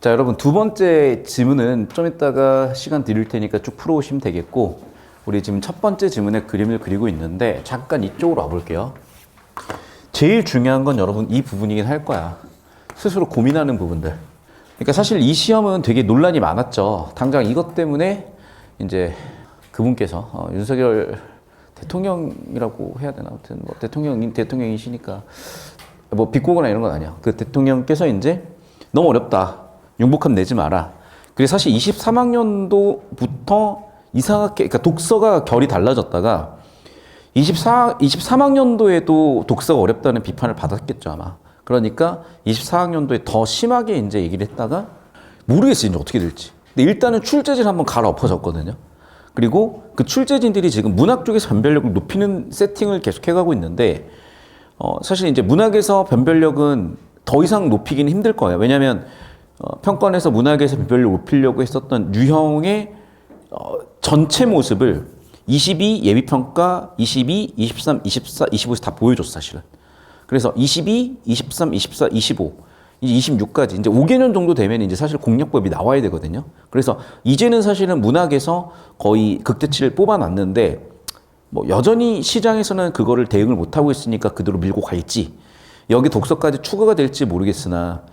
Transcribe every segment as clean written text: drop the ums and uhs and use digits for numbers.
자, 여러분 두 번째 지문은 좀 이따가 시간 드릴 테니까 쭉 풀어오시면 되겠고, 우리 지금 첫 번째 지문의 그림을 그리고 있는데 잠깐 이쪽으로 와볼게요. 제일 중요한 건 여러분 이 부분이긴 할 거야. 스스로 고민하는 부분들. 그러니까 사실 이 시험은 되게 논란이 많았죠. 당장 이것 때문에 이제 그분께서 윤석열 대통령이라고 해야 되나, 아무튼 뭐 대통령이시니까 뭐 비꼬거나 이런 건 아니야. 그 대통령께서 이제 너무 어렵다, 융복합 내지 마라. 그게 사실 23학년도부터 이상하게, 그러니까 독서가 결이 달라졌다가 23학년도에도 독서가 어렵다는 비판을 받았겠죠, 아마. 그러니까 24학년도에 더 심하게 이제 얘기를 했다가 모르겠어요, 이제 어떻게 될지. 근데 일단은 출제진 한번 갈아엎어졌거든요. 그리고 그 출제진들이 지금 문학 쪽에서 변별력을 높이는 세팅을 계속 해가고 있는데, 사실 이제 문학에서 변별력은 더 이상 높이기는 힘들 거예요. 왜냐하면 평가원에서 문학에서 변별력을 높이려고 했었던 유형의 전체 모습을 22 예비평가, 22, 23, 24, 25에서 다 보여줬어, 사실은. 그래서 22, 23, 24, 25, 이제 26까지 이제 5개년 정도 되면 이제 사실 공략법이 나와야 되거든요. 그래서 이제는 사실은 문학에서 거의 극대치를 뽑아놨는데, 뭐 여전히 시장에서는 그거를 대응을 못하고 있으니까 그대로 밀고 갈지, 여기 독서까지 추가가 될지 모르겠으나,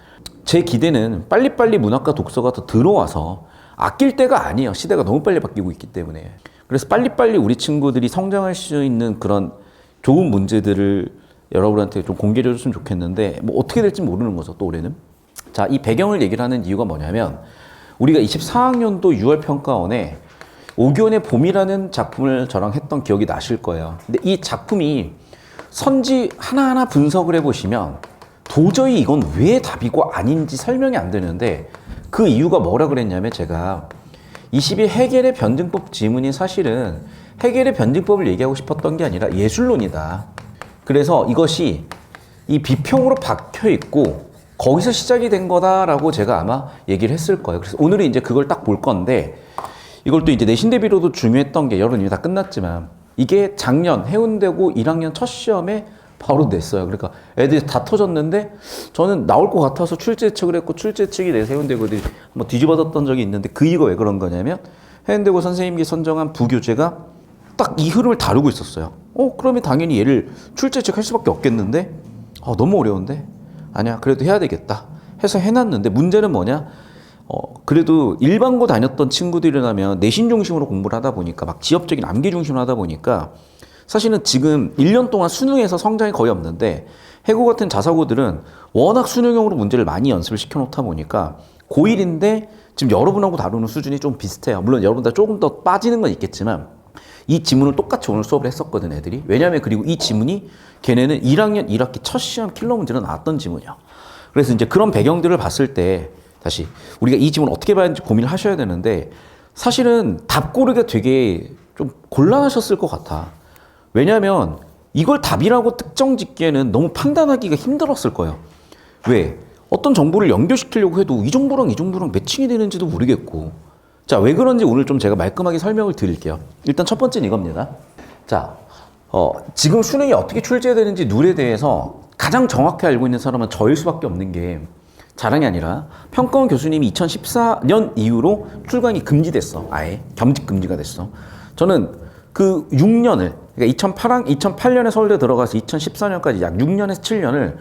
제 기대는 빨리빨리 문학과 독서가 더 들어와서 아낄 때가 아니에요. 시대가 너무 빨리 바뀌고 있기 때문에. 그래서 빨리빨리 우리 친구들이 성장할 수 있는 그런 좋은 문제들을 여러분한테 좀 공개해 줬으면 좋겠는데, 뭐 어떻게 될지 모르는 거죠, 또 올해는. 자, 이 배경을 얘기를 하는 이유가 뭐냐면, 우리가 24학년도 6월 평가원에 오견의 봄이라는 작품을 저랑 했던 기억이 나실 거예요. 근데 이 작품이 선지 하나하나 분석을 해보시면 도저히 이건 왜 답이고 아닌지 설명이 안 되는데, 그 이유가 뭐라 그랬냐면, 제가 22 해겔의 변증법 지문이 사실은 해겔의 변증법을 얘기하고 싶었던 게 아니라 예술론이다. 그래서 이것이 이 비평으로 박혀 있고 거기서 시작이 된 거다라고 제가 아마 얘기를 했을 거예요. 그래서 오늘은 이제 그걸 딱 볼 건데, 이걸 또 이제 내신 대비로도 중요했던 게, 여러분 이미 다 끝났지만 이게 작년 해운대고 1학년 첫 시험에 바로 냈어요. 그러니까 애들이 다 터졌는데 저는 나올 것 같아서 출제 예측을 했고, 출제 예측이 내서 해운대고들이 한번 뒤집어졌던 적이 있는데, 그 이유가 왜 그런 거냐면, 해운대고 선생님이 선정한 부교재가 딱 이 흐름을 다루고 있었어요. 그러면 당연히 얘를 출제 예측할 수밖에 없겠는데, 너무 어려운데, 아니야 그래도 해야 되겠다 해서 해놨는데, 문제는 뭐냐, 그래도 일반고 다녔던 친구들이라면 내신 중심으로 공부를 하다 보니까, 막 지엽적인 암기 중심으로 하다 보니까 사실은 지금 1년 동안 수능에서 성장이 거의 없는데, 해고 같은 자사고들은 워낙 수능형으로 문제를 많이 연습을 시켜놓다 보니까 고1인데 지금 여러분하고 다루는 수준이 좀 비슷해요. 물론 여러분들 조금 더 빠지는 건 있겠지만, 이 지문을 똑같이 오늘 수업을 했었거든, 애들이. 왜냐하면 그리고 이 지문이 걔네는 1학년 1학기 첫 시험 킬러 문제로 나왔던 지문이야. 그래서 이제 그런 배경들을 봤을 때, 다시 우리가 이 지문을 어떻게 봐야 하는지 고민을 하셔야 되는데, 사실은 답 고르기가 되게 좀 곤란하셨을 것 같아. 왜냐하면 이걸 답이라고 특정 짓기에는 너무 판단하기가 힘들었을 거예요. 왜? 어떤 정보를 연결시키려고 해도 이 정보랑 이 정보랑 매칭이 되는지도 모르겠고. 자, 왜 그런지 오늘 좀 제가 말끔하게 설명을 드릴게요. 일단 첫 번째는 이겁니다. 자, 지금 수능이 어떻게 출제되는지 룰에 대해서 가장 정확히 알고 있는 사람은 저일 수밖에 없는 게, 자랑이 아니라 평가원 교수님이 2014년 이후로 출강이 금지됐어. 아예 겸직 금지가 됐어. 저는 그 6년을, 그러니까 2008년에 서울대 들어가서 2014년까지 약 6년에서 7년을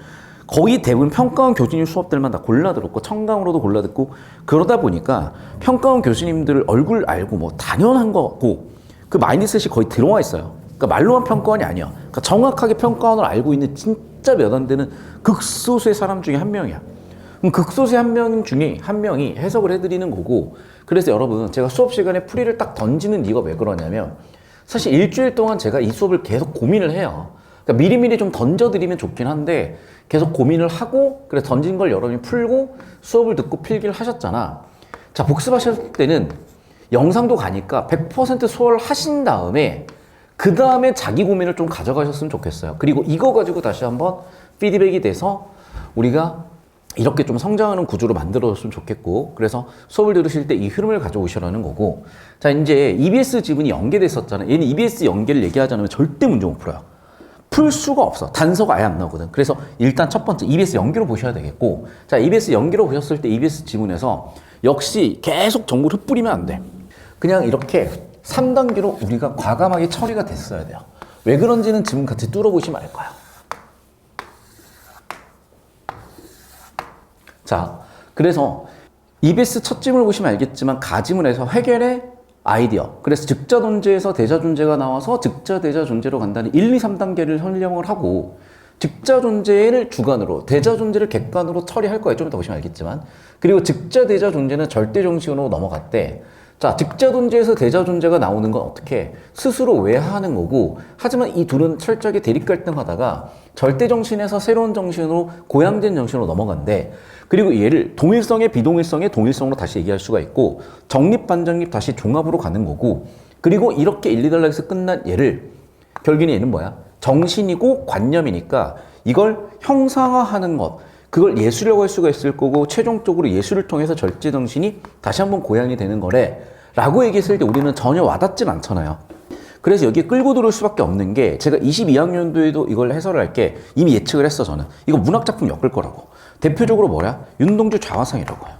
거의 대부분 평가원 교수님 수업들만 다 골라들었고, 청강으로도 골라듣고, 그러다 보니까 평가원 교수님들 얼굴 알고 뭐 당연한 거고, 그 마인드셋이 거의 들어와 있어요. 그러니까 말로만 평가원이 아니야. 그러니까 정확하게 평가원을 알고 있는 진짜 몇 안 되는 극소수의 사람 중에 한 명이야. 그럼 극소수의 한 명 중에 한 명이 해석을 해드리는 거고. 그래서 여러분, 제가 수업 시간에 풀이를 딱 던지는 이유가 왜 그러냐면, 사실 일주일 동안 제가 이 수업을 계속 고민을 해요. 그러니까 미리미리 좀 던져드리면 좋긴 한데, 계속 고민을 하고, 그래서 던진 걸 여러분이 풀고 수업을 듣고 필기를 하셨잖아. 자, 복습하실 때는 영상도 가니까 100% 수업을 하신 다음에 그 다음에 자기 고민을 좀 가져가셨으면 좋겠어요. 그리고 이거 가지고 다시 한번 피드백이 돼서 우리가 이렇게 좀 성장하는 구조로 만들어줬으면 좋겠고, 그래서 수업을 들으실 때 이 흐름을 가져오시라는 거고. 자, 이제 EBS 지문이 연계됐었잖아요. 얘는 EBS 연계를 얘기하지 않으면 절대 문제 못 풀어요. 풀 수가 없어. 단서가 아예 안 나오거든. 그래서 일단 첫 번째 EBS 연기로 보셔야 되겠고, 자, EBS 연기로 보셨을 때 EBS 지문에서 역시 계속 정보를 뿌리면 안 돼. 그냥 이렇게 3단계로 우리가 과감하게 처리가 됐어야 돼요. 왜 그런지는 지문 같이 뚫어보시면 알 거야. 자, 그래서 EBS 첫 지문을 보시면 알겠지만 가지문에서 해결의 아이디어. 그래서 즉자 존재에서 대자 존재가 나와서 즉자 대자 존재로 간다는 1, 2, 3단계를 설명을 하고 즉자 존재를 주관으로, 대자 존재를 객관으로 처리할 거예요. 좀 이따 보시면 알겠지만. 그리고 즉자 대자 존재는 절대 정신으로 넘어갔대. 자, 즉자 존재에서 대자 존재가 나오는 건 어떻게? 스스로 외화하는 거고, 하지만 이 둘은 철저하게 대립 갈등하다가 절대 정신에서 새로운 정신으로 고양된 정신으로 넘어간대. 그리고 얘를 동일성의 비동일성의 동일성으로 다시 얘기할 수가 있고, 정립 반정립 다시 종합으로 가는 거고, 그리고 이렇게 1, 2단락에서 끝난 얘를 결국에는 얘는 뭐야? 정신이고 관념이니까 이걸 형상화하는 것, 그걸 예술이라고 할 수가 있을 거고, 최종적으로 예술을 통해서 절대 정신이 다시 한번 고양이 되는 거래 라고 얘기했을 때 우리는 전혀 와닿진 않잖아요. 그래서 여기에 끌고 들어올 수밖에 없는 게, 제가 22학년도에도 이걸 해설을 할 게 이미 예측을 했어. 저는 이거 문학작품 엮을 거라고. 대표적으로 뭐야? 윤동주 좌화상이라고요.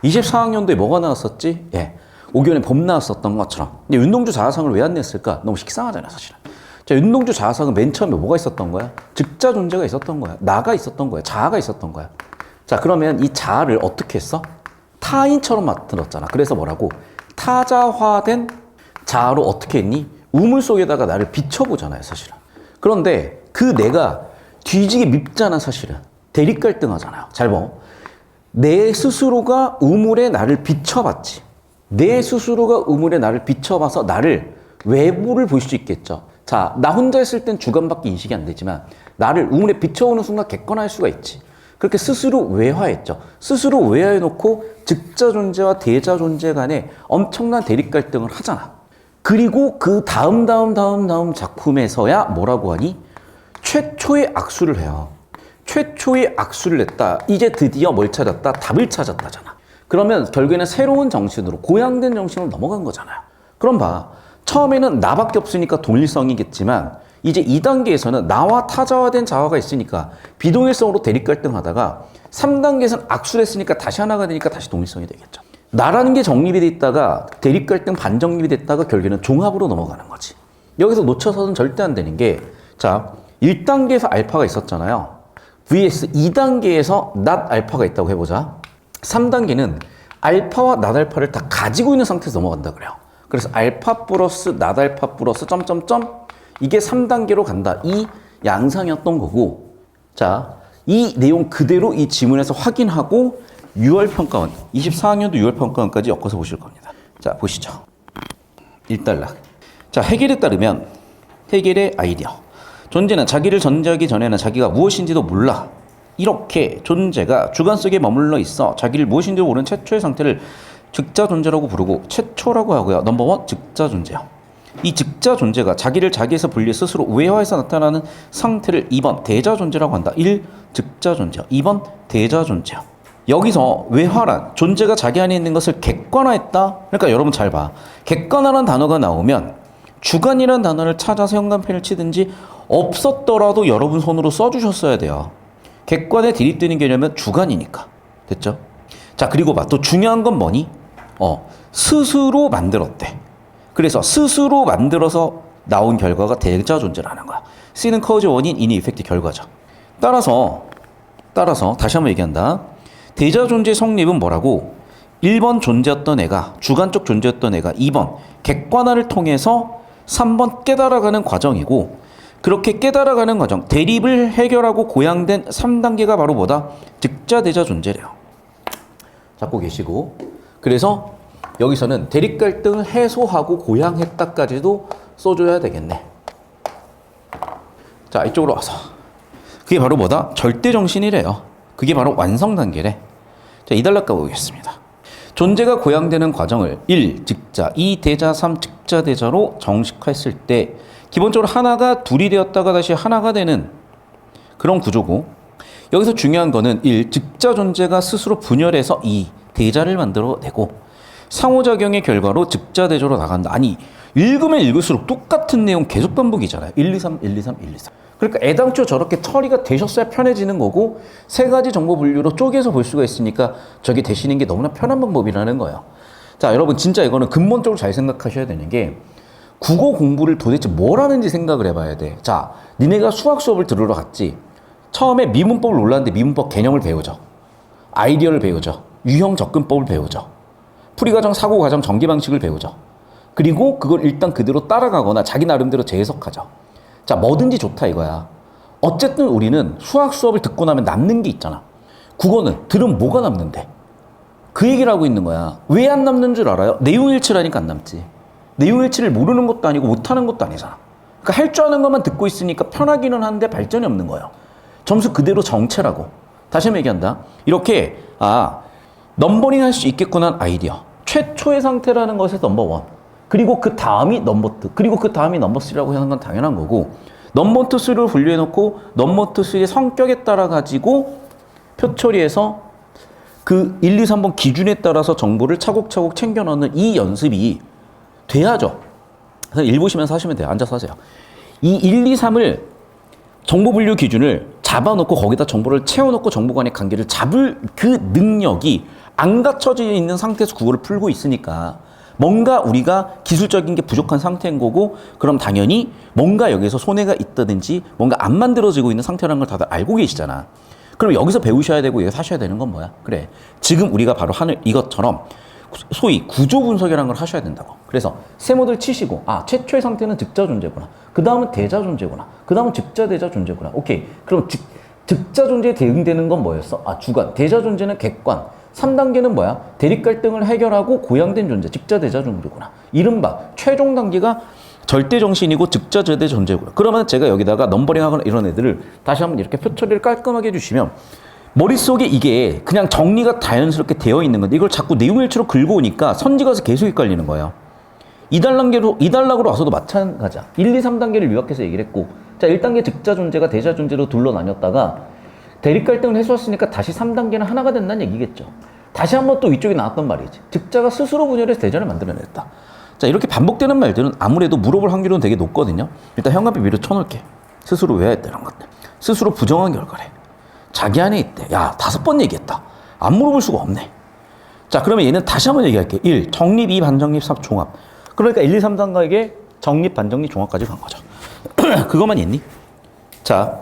24학년도에 뭐가 나왔었지? 예, 오기현의 봄 나왔었던 것처럼. 근데 윤동주 좌화상을 왜 안 냈을까? 너무 식상하잖아요, 사실은. 자, 윤동주 좌화상은 맨 처음에 뭐가 있었던 거야? 즉자 존재가 있었던 거야. 나가 있었던 거야. 자아가 있었던 거야. 자, 그러면 이 자아를 어떻게 했어? 타인처럼 만들었잖아. 그래서 뭐라고? 타자화된 자아로 어떻게 했니? 우물 속에다가 나를 비춰보잖아요, 사실은. 그런데 그 내가 뒤지게 밉잖아, 사실은. 대립 갈등하잖아요. 잘 봐. 내 스스로가 우물에 나를 비춰봤지. 내 스스로가 우물에 나를 비춰봐서 나를 외부를 볼 수 있겠죠. 자, 나 혼자 있을 땐 주관밖에 인식이 안 되지만 나를 우물에 비춰오는 순간 객관화할 수가 있지. 그렇게 스스로 외화했죠. 스스로 외화해놓고 즉자 존재와 대자 존재 간에 엄청난 대립 갈등을 하잖아. 그리고 그 다음 작품에서야 뭐라고 하니? 최초의 악수를 해요. 최초의 악수를 냈다. 이제 드디어 뭘 찾았다? 답을 찾았다잖아. 그러면 결국에는 새로운 정신으로, 고양된 정신으로 넘어간 거잖아요. 그럼 봐. 처음에는 나밖에 없으니까 동일성이겠지만 이제 2단계에서는 나와 타자화된 자아가 있으니까 비동일성으로 대립 갈등하다가 3단계에서는 악수를 했으니까 다시 하나가 되니까 다시 동일성이 되겠죠. 나라는 게 정립이 돼 있다가 대립 갈등 반정립이 됐다가 결국에는 종합으로 넘어가는 거지. 여기서 놓쳐서는 절대 안 되는 게, 자, 1단계에서 알파가 있었잖아요. vs 2단계에서 not 알파가 있다고 해보자. 3단계는 알파와 not 알파를 다 가지고 있는 상태에서 넘어간다 그래요. 그래서 알파 플러스 not 알파 플러스 점점점, 이게 3단계로 간다. 이 양상이었던 거고, 자, 이 내용 그대로 이 지문에서 확인하고 6월 평가원, 24학년도 6월 평가원까지 엮어서 보실 겁니다. 자, 보시죠. 1단락. 자, 해겔에 따르면 해겔의 아이디어. 존재는 자기를 전제하기 전에는 자기가 무엇인지도 몰라. 이렇게 존재가 주관 속에 머물러 있어 자기를 무엇인지도 모르는 최초의 상태를 즉자 존재라고 부르고, 최초라고 하고요. 넘버원, 즉자 존재요. 이 즉자 존재가 자기를 자기에서 분리 스스로 외화해서 나타나는 상태를 2번 대자 존재라고 한다. 1. 즉자 존재, 2번 대자 존재요. 여기서 외화란 존재가 자기 안에 있는 것을 객관화했다. 그러니까 여러분 잘 봐. 객관화라는 단어가 나오면 주관이라는 단어를 찾아서 현관펜을 치든지 없었더라도 여러분 손으로 써주셨어야 돼요. 객관에 대립되는 개념은 주관이니까. 됐죠? 자, 그리고 봐. 또 중요한 건 뭐니? 스스로 만들었대. 그래서 스스로 만들어서 나온 결과가 대자 존재라는 거야. C는 커즈 원인, 인이 이펙트 결과죠. 따라서 다시 한번 얘기한다. 대자 존재 성립은 뭐라고? 1번 존재였던 애가, 주관적 존재였던 애가 2번 객관화를 통해서 3번 깨달아가는 과정이고, 그렇게 깨달아가는 과정, 대립을 해결하고 고양된 3단계가 바로 뭐다? 즉자 대자 존재래요. 잡고 계시고, 그래서 여기서는 대립 갈등을 해소하고 고양했다까지도 써줘야 되겠네. 자, 이쪽으로 와서 그게 바로 뭐다? 절대 정신이래요. 그게 바로 완성 단계래. 자, 2단락 가보겠습니다. 존재가 고양되는 과정을 1. 즉자, 2. 대자, 3. 즉자 대자로 정식화했을 때 기본적으로 하나가 둘이 되었다가 다시 하나가 되는 그런 구조고, 여기서 중요한 거는 1. 즉자 존재가 스스로 분열해서 2. 대자를 만들어내고, 상호작용의 결과로 즉자대조로 나간다. 아니, 읽으면 읽을수록 똑같은 내용 계속 반복이잖아요. 1, 2, 3, 1, 2, 3, 1, 2, 3. 그러니까 애당초 저렇게 처리가 되셨어야 편해지는 거고 세 가지 정보 분류로 쪼개서 볼 수가 있으니까 저게 되시는 게 너무나 편한 방법이라는 거예요. 자, 여러분 진짜 이거는 근본적으로 잘 생각하셔야 되는 게 국어 공부를 도대체 뭘 하는지 생각을 해봐야 돼. 자, 니네가 수학 수업을 들으러 갔지. 처음에 미문법을 올랐는데 미문법 개념을 배우죠. 아이디어를 배우죠. 유형 접근법을 배우죠. 풀이과정, 사고과정, 전개 방식을 배우죠. 그리고 그걸 일단 그대로 따라가거나 자기 나름대로 재해석하죠. 자, 뭐든지 좋다 이거야. 어쨌든 우리는 수학 수업을 듣고 나면 남는 게 있잖아. 국어는 들으면 뭐가 남는데? 그 얘기를 하고 있는 거야. 왜 안 남는 줄 알아요? 내용일치라니까 안 남지. 내용일치를 모르는 것도 아니고 못하는 것도 아니잖아. 그러니까 할 줄 아는 것만 듣고 있으니까 편하기는 한데 발전이 없는 거예요. 점수 그대로 정체라고. 다시 한번 얘기한다. 이렇게 넘버링 할 수 있겠구나 아이디어. 최초의 상태라는 것에서 넘버 원. 그리고 그 다음이 넘버 2. 그리고 그 다음이 넘버 3라고 하는 건 당연한 거고 넘버 2, 3를 분류해놓고 넘버 2, 3의 성격에 따라 가지고 표 처리해서 그 1, 2, 3번 기준에 따라서 정보를 차곡차곡 챙겨 넣는 이 연습이 돼야죠. 그래서 일 보시면서 하시면 돼요. 앉아서 하세요. 이 1, 2, 3을 정보 분류 기준을 잡아놓고 거기다 정보를 채워놓고 정보 간의 관계를 잡을 그 능력이 안 갖춰져 있는 상태에서 국어를 풀고 있으니까 뭔가 우리가 기술적인 게 부족한 상태인 거고 그럼 당연히 뭔가 여기서 손해가 있다든지 뭔가 안 만들어지고 있는 상태라는 걸 다들 알고 계시잖아. 그럼 여기서 배우셔야 되고 여기서 하셔야 되는 건 뭐야? 그래. 지금 우리가 바로 하는 이것처럼 소위 구조 분석이라는 걸 하셔야 된다고. 그래서 세모들 치시고 최초의 상태는 즉자 존재구나. 그 다음은 대자 존재구나. 그 다음은 즉자 대자 존재구나. 오케이. 그럼 즉자 존재에 대응되는 건 뭐였어? 주관. 대자 존재는 객관. 3단계는 뭐야? 대립 갈등을 해결하고 고양된 존재. 즉자 대자 존재구나. 이른바 최종 단계가 절대 정신이고 즉자 절대 존재구나. 그러면 제가 여기다가 넘버링 하거나 이런 애들을 다시 한번 이렇게 표 처리를 깔끔하게 해주시면 머릿속에 이게 그냥 정리가 자연스럽게 되어 있는 건데 이걸 자꾸 내용일치로 긁어 오니까 선지가서 계속 헷갈리는 거예요. 2단락으로 와서도 마찬가지야. 1, 2, 3단계를 요약해서 얘기를 했고 자 1단계 즉자 존재가 대자 존재로 둘로 나뉘었다가 대립 갈등을 해소했으니까 다시 3단계는 하나가 된다는 얘기겠죠. 다시 한번 또 위쪽에 나왔던 말이지. 즉자가 스스로 분열해서 대자를 만들어냈다. 자 이렇게 반복되는 말들은 아무래도 물어볼 확률은 되게 높거든요. 일단 현관비 위로 쳐놓을게. 스스로 외화했다는 것들. 스스로 부정한 결과래. 자기 안에 있대. 야 5번 얘기했다. 안 물어볼 수가 없네. 자 그러면 얘는 다시 한번 얘기할게. 1. 정립, 2. 반정립, 3. 종합. 그러니까 1, 2, 3단계에 정립, 반정립, 종합까지 간 거죠. 그것만 있니? 자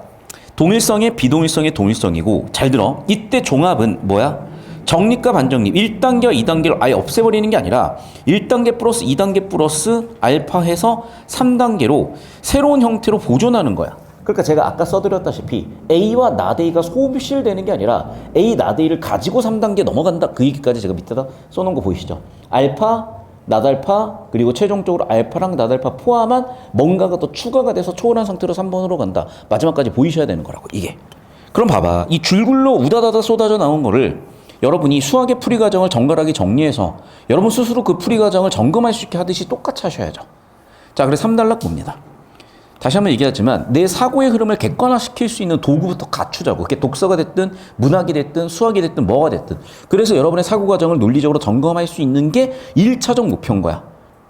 동일성의 비동일성의 동일성이고 잘 들어. 이때 종합은 뭐야? 정립과 반정립 1단계와 2단계를 아예 없애버리는 게 아니라 1단계 플러스 2단계 플러스 알파 해서 3단계로 새로운 형태로 보존하는 거야. 그러니까 제가 아까 써드렸다시피 A와 나데이가 소실되는 게 아니라 A, 나데이를 가지고 3단계 넘어간다. 그 얘기까지 제가 밑에다 써놓은 거 보이시죠? 알파, 나달파 그리고 최종적으로 알파랑 나달파 포함한 뭔가가 더 추가가 돼서 초월한 상태로 3번으로 간다. 마지막까지 보이셔야 되는 거라고 이게. 그럼 봐봐. 이 줄글로 우다다다 쏟아져 나온 거를 여러분이 수학의 풀이 과정을 정갈하게 정리해서 여러분 스스로 그 풀이 과정을 점검할 수 있게 하듯이 똑같이 하셔야죠. 자, 그래서 3단락 봅니다. 다시 한번 얘기하지만 내 사고의 흐름을 객관화시킬 수 있는 도구부터 갖추자고. 그게 독서가 됐든 문학이 됐든 수학이 됐든 뭐가 됐든. 그래서 여러분의 사고 과정을 논리적으로 점검할 수 있는 게 1차적 목표인 거야.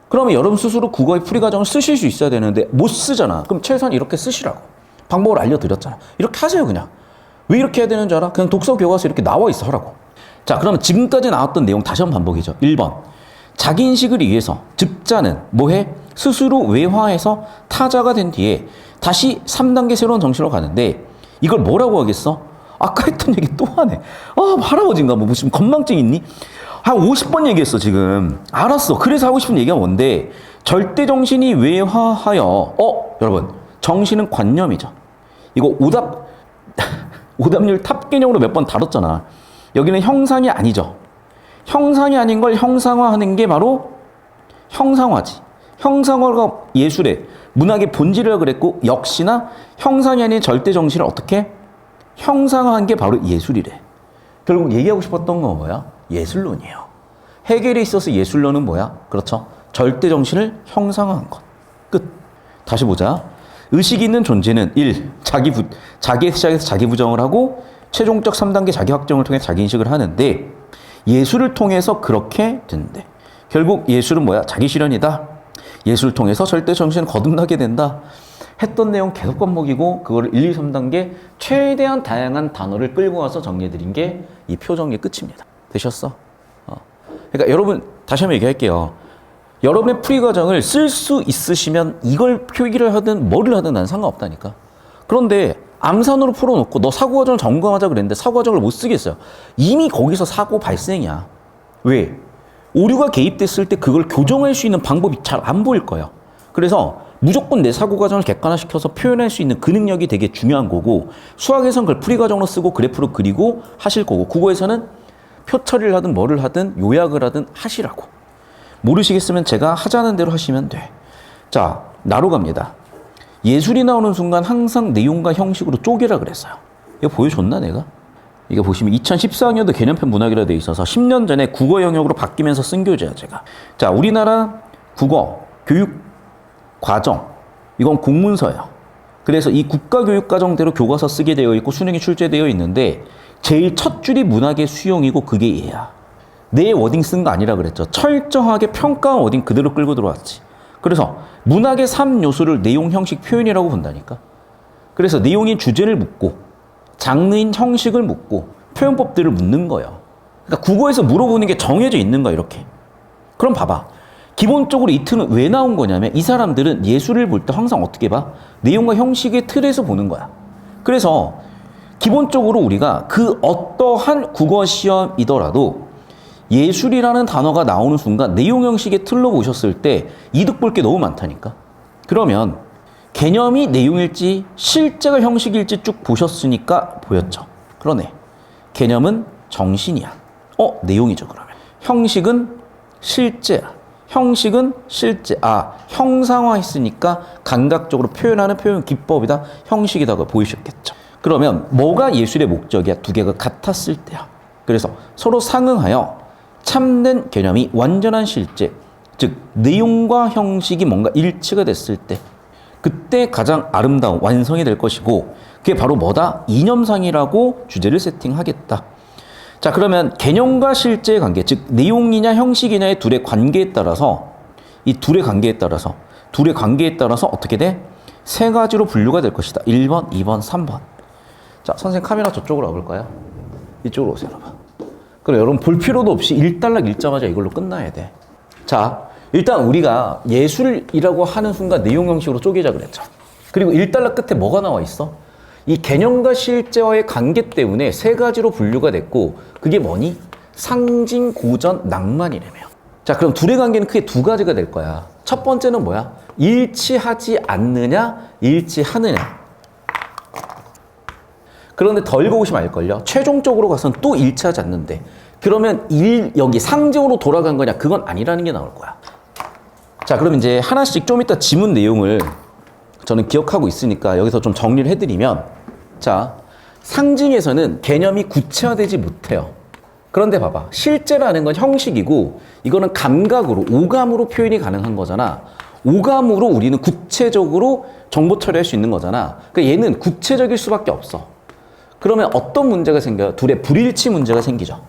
그러면 여러분 스스로 국어의 풀이 과정을 쓰실 수 있어야 되는데 못 쓰잖아. 그럼 최소한 이렇게 쓰시라고. 방법을 알려드렸잖아. 이렇게 하세요 그냥. 왜 이렇게 해야 되는 줄 알아? 그냥 독서 교과서에 이렇게 나와 있어 하라고. 자, 그러면 지금까지 나왔던 내용 다시 한번 반복이죠. 1번. 자기인식을 위해서 즉자는 뭐해? 스스로 외화해서 타자가 된 뒤에 다시 3단계 새로운 정신으로 가는데 이걸 뭐라고 하겠어? 아까 했던 얘기 또 하네. 할아버지인가? 뭐 무슨 건망증 있니? 한 50번 얘기했어 지금. 알았어. 그래서 하고 싶은 얘기가 뭔데 절대정신이 외화하여 여러분 정신은 관념이죠. 이거 오답률 탑 개념으로 몇 번 다뤘잖아. 여기는 형상이 아니죠. 형상이 아닌 걸 형상화하는 게 바로 형상화지. 형상화가 예술의 문학의 본질이라고 그랬고 역시나 형상이 아닌 절대정신을 어떻게 형상화한 게 바로 예술이래. 결국 얘기하고 싶었던 건 뭐야? 예술론이에요. 해겔에 있어서 예술론은 뭐야? 그렇죠. 절대정신을 형상화한 것. 끝. 다시 보자. 의식이 있는 존재는 1. 자기의 시작에서 자기 부정을 하고 최종적 3단계 자기 확정을 통해 자기 인식을 하는데 예술을 통해서 그렇게 된대. 결국 예술은 뭐야? 자기 실현이다. 예술을 통해서 절대 정신을 거듭나게 된다. 했던 내용 계속 반복이고 그거를 1, 2, 3단계 최대한 다양한 단어를 끌고 와서 정리해드린 게 이 표정의 끝입니다. 되셨어? 그러니까 여러분 다시 한번 얘기할게요. 여러분의 풀이 과정을 쓸 수 있으시면 이걸 표기를 하든 뭐를 하든 난 상관없다니까. 그런데 암산으로 풀어놓고 너 사고 과정을 점검하자 그랬는데 사고 과정을 못 쓰겠어요. 이미 거기서 사고 발생이야. 왜? 오류가 개입됐을 때 그걸 교정할 수 있는 방법이 잘 안 보일 거예요. 그래서 무조건 내 사고 과정을 객관화시켜서 표현할 수 있는 그 능력이 되게 중요한 거고, 수학에서는 그걸 풀이 과정으로 쓰고 그래프로 그리고 하실 거고, 국어에서는 표 처리를 하든 뭐를 하든 요약을 하든 하시라고. 모르시겠으면 제가 하자는 대로 하시면 돼. 자, 나로 갑니다. 예술이 나오는 순간 항상 내용과 형식으로 쪼개라 그랬어요. 이거 보여줬나 내가? 이거 보시면 2014학년도 개념편 문학이라 되어 있어서 10년 전에 국어 영역으로 바뀌면서 쓴 교재야 제가. 자, 우리나라 국어 교육 과정, 이건 공문서예요. 그래서 이 국가교육과정대로 교과서 쓰게 되어 있고 수능이 출제되어 있는데 제일 첫 줄이 문학의 수용이고 그게 얘야. 내 워딩 쓴 거 아니라 그랬죠. 철저하게 평가한 워딩 그대로 끌고 들어왔지. 그래서 문학의 3요소를 내용, 형식, 표현이라고 본다니까. 그래서 내용인 주제를 묻고 장르인 형식을 묻고 표현법들을 묻는 거예요. 그러니까 국어에서 물어보는 게 정해져 있는 거야 이렇게. 그럼 봐봐. 기본적으로 이 틀은 왜 나온 거냐면 이 사람들은 예술을 볼 때 항상 어떻게 봐? 내용과 형식의 틀에서 보는 거야. 그래서 기본적으로 우리가 그 어떠한 국어 시험이더라도 예술이라는 단어가 나오는 순간 내용 형식의 틀로 보셨을 때 이득 볼 게 너무 많다니까. 그러면 개념이 내용일지 실제가 형식일지 쭉 보셨으니까 보였죠. 그러네. 개념은 정신이야. 내용이죠 그러면. 형식은 실제야. 형식은 실제, 형상화했으니까 감각적으로 표현하는 표현 기법이다, 형식이다가 보이셨겠죠. 그러면 뭐가 예술의 목적이야? 두 개가 같았을 때야. 그래서 서로 상응하여 참된 개념이 완전한 실제, 즉 내용과 형식이 뭔가 일치가 됐을 때 그때 가장 아름다운 완성이 될 것이고 그게 바로 뭐다? 이념상이라고 주제를 세팅하겠다. 자, 그러면 개념과 실제의 관계, 즉 내용이냐 형식이냐의 둘의 관계에 따라서 이 둘의 관계에 따라서 어떻게 돼? 세 가지로 분류가 될 것이다. 1번, 2번, 3번. 자, 선생님 카메라 저쪽으로 와볼까요? 이쪽으로 오세요, 여러분. 그럼 여러분 볼 필요도 없이 일단락 읽자마자 이걸로 끝나야 돼. 자, 일단 우리가 예술이라고 하는 순간 내용 형식으로 쪼개자 그랬죠. 그리고 일단락 끝에 뭐가 나와 있어? 이 개념과 실제와의 관계 때문에 세 가지로 분류가 됐고 그게 뭐니? 상징, 고전, 낭만이라며. 자, 그럼 둘의 관계는 크게 두 가지가 될 거야. 첫 번째는 뭐야? 일치하지 않느냐, 일치하느냐. 그런데 더 읽어보시면 알걸요. 최종적으로 가서는 또 일치하지 않는데 그러면 여기 상징으로 돌아간 거냐? 그건 아니라는 게 나올 거야. 자, 그럼 이제 하나씩 좀 이따 지문 내용을 저는 기억하고 있으니까 여기서 좀 정리를 해드리면, 자, 상징에서는 개념이 구체화되지 못해요. 그런데 봐봐. 실제라는 건 형식이고 이거는 감각으로, 오감으로 표현이 가능한 거잖아. 오감으로 우리는 구체적으로 정보 처리할 수 있는 거잖아. 그러니까 얘는 구체적일 수밖에 없어. 그러면 어떤 문제가 생겨요? 둘의 불일치 문제가 생기죠.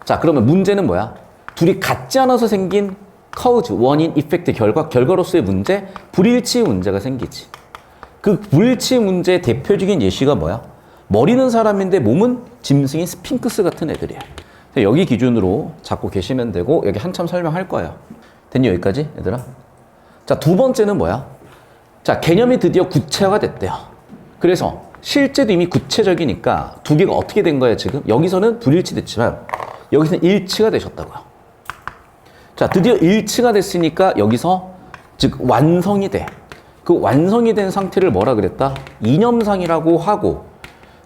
자, 그러면 문제는 뭐야? 둘이 같지 않아서 생긴 커우즈, 원인, 이펙트, 결과로서의 문제, 불일치 문제가 생기지. 그 불일치 문제의 대표적인 예시가 뭐야? 머리는 사람인데 몸은 짐승인 스핑크스 같은 애들이야. 여기 기준으로 잡고 계시면 되고 여기 한참 설명할 거예요. 됐니 여기까지 얘들아? 자, 두 번째는 뭐야? 자, 개념이 드디어 구체화가 됐대요. 그래서 실제도 이미 구체적이니까 두 개가 어떻게 된 거야 지금? 여기서는 불일치 됐지만 여기서는 일치가 되셨다고요. 자, 드디어 일치가 됐으니까 여기서 즉 완성이 돼. 그 완성이 된 상태를 뭐라 그랬다? 이념상이라고 하고,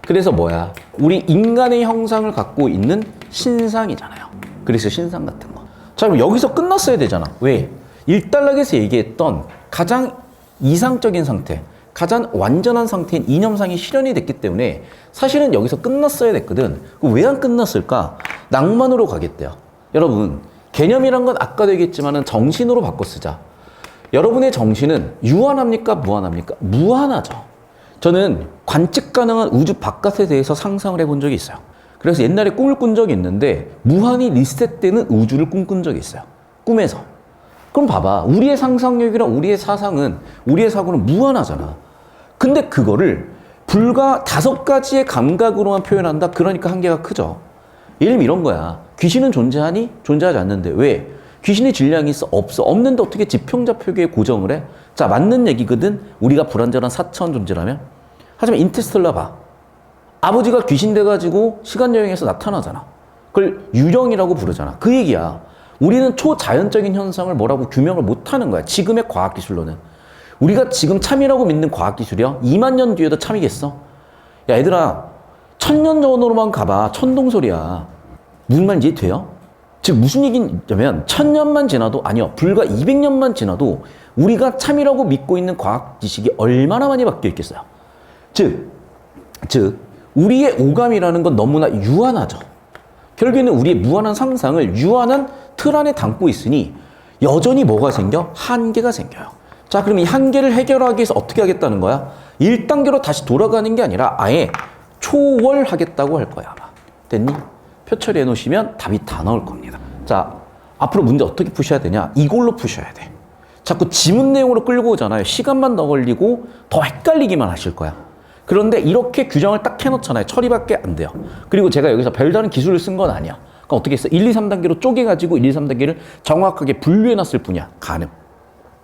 그래서 뭐야? 우리 인간의 형상을 갖고 있는 신상이잖아요. 그래서 신상 같은 거. 자, 그럼 여기서 끝났어야 되잖아. 왜? 일단락에서 얘기했던 가장 이상적인 상태, 가장 완전한 상태인 이념상이 실현이 됐기 때문에 사실은 여기서 끝났어야 됐거든. 왜 안 끝났을까? 낭만으로 가겠대요. 여러분, 개념이란 건 아까도 얘기했지만 정신으로 바꿔 쓰자. 여러분의 정신은 유한합니까? 무한합니까? 무한하죠. 저는 관측 가능한 우주 바깥에 대해서 상상을 해본 적이 있어요. 그래서 옛날에 꿈을 꾼 적이 있는데 무한히 리셋되는 우주를 꿈꾼 적이 있어요. 꿈에서. 그럼 봐봐. 우리의 상상력이랑 우리의 사상은, 우리의 사고는 무한하잖아. 근데 그거를 불과 5가지의 감각으로만 표현한다? 그러니까 한계가 크죠. 예를 들면 이런 거야. 귀신은 존재하니? 존재하지 않는데. 왜? 귀신의 질량이 있어? 없어. 없는데 어떻게 지평자표계에 고정을 해? 자, 맞는 얘기거든. 우리가 불완전한 4차원 존재라면. 하지만 인터스텔라 봐. 아버지가 귀신 돼가지고 시간여행에서 나타나잖아. 그걸 유령이라고 부르잖아. 그 얘기야. 우리는 초자연적인 현상을 뭐라고 규명을 못하는 거야. 지금의 과학기술로는. 우리가 지금 참이라고 믿는 과학기술이야. 2만 년 뒤에도 참이겠어? 야, 얘들아. 1000년 전으로만 가봐. 천동설이야. 무슨 말인지 이해돼요? 즉 무슨 얘기냐면 1000년만 지나도, 아니요, 불과 200년만 지나도 우리가 참이라고 믿고 있는 과학 지식이 얼마나 많이 바뀌어 있겠어요. 즉 우리의 오감이라는 건 너무나 유한하죠. 결국에는 우리의 무한한 상상을 유한한 틀 안에 담고 있으니 여전히 뭐가 생겨? 한계가 생겨요. 자, 그럼 이 한계를 해결하기 위해서 어떻게 하겠다는 거야? 1단계로 다시 돌아가는 게 아니라 아예 초월하겠다고 할 거야, 아마. 됐니? 표 처리해 놓으시면 답이 다 나올 겁니다. 자, 앞으로 문제 어떻게 푸셔야 되냐? 이걸로 푸셔야 돼. 자꾸 지문 내용으로 끌고 오잖아요. 시간만 더 걸리고 더 헷갈리기만 하실 거야. 그런데 이렇게 규정을 딱 해놓잖아요. 처리밖에 안 돼요. 그리고 제가 여기서 별다른 기술을 쓴 건 아니야. 그러니까 어떻게 했어? 1, 2, 3단계로 쪼개가지고 1, 2, 3단계를 정확하게 분류해놨을 뿐이야. 가능.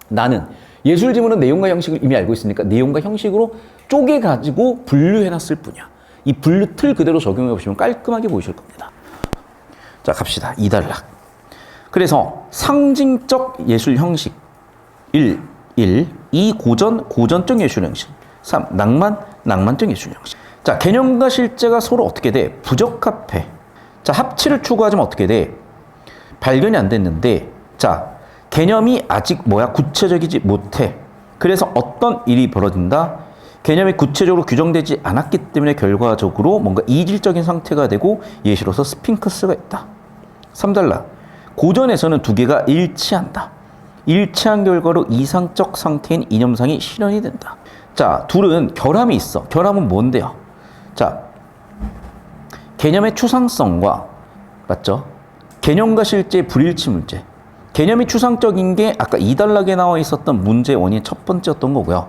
나는 예술 지문은 내용과 형식을 이미 알고 있으니까 내용과 형식으로 쪼개가지고 분류해놨을 뿐이야. 이 분류 틀 그대로 적용해보시면 깔끔하게 보이실 겁니다. 자, 갑시다. 2단락. 그래서 상징적 예술 형식 1. 2. 고전적 예술 형식 3. 낭만적 예술 형식. 자, 개념과 실제가 서로 어떻게 돼? 부적합해. 자, 합치를 추구하자면 어떻게 돼? 발견이 안 됐는데, 자, 개념이 아직 구체적이지 못해. 그래서 어떤 일이 벌어진다? 개념이 구체적으로 규정되지 않았기 때문에 결과적으로 뭔가 이질적인 상태가 되고 예시로서 스핑크스가 있다. 3달러. 고전에서는 두 개가 일치한다. 일치한 결과로 이상적 상태인 이념상이 실현이 된다. 자, 둘은 결함이 있어. 결함은 뭔데요? 자, 개념의 추상성과, 맞죠? 개념과 실제의 불일치 문제. 개념이 추상적인 게 아까 2단락에 나와 있었던 문제의 원인 첫 번째였던 거고요.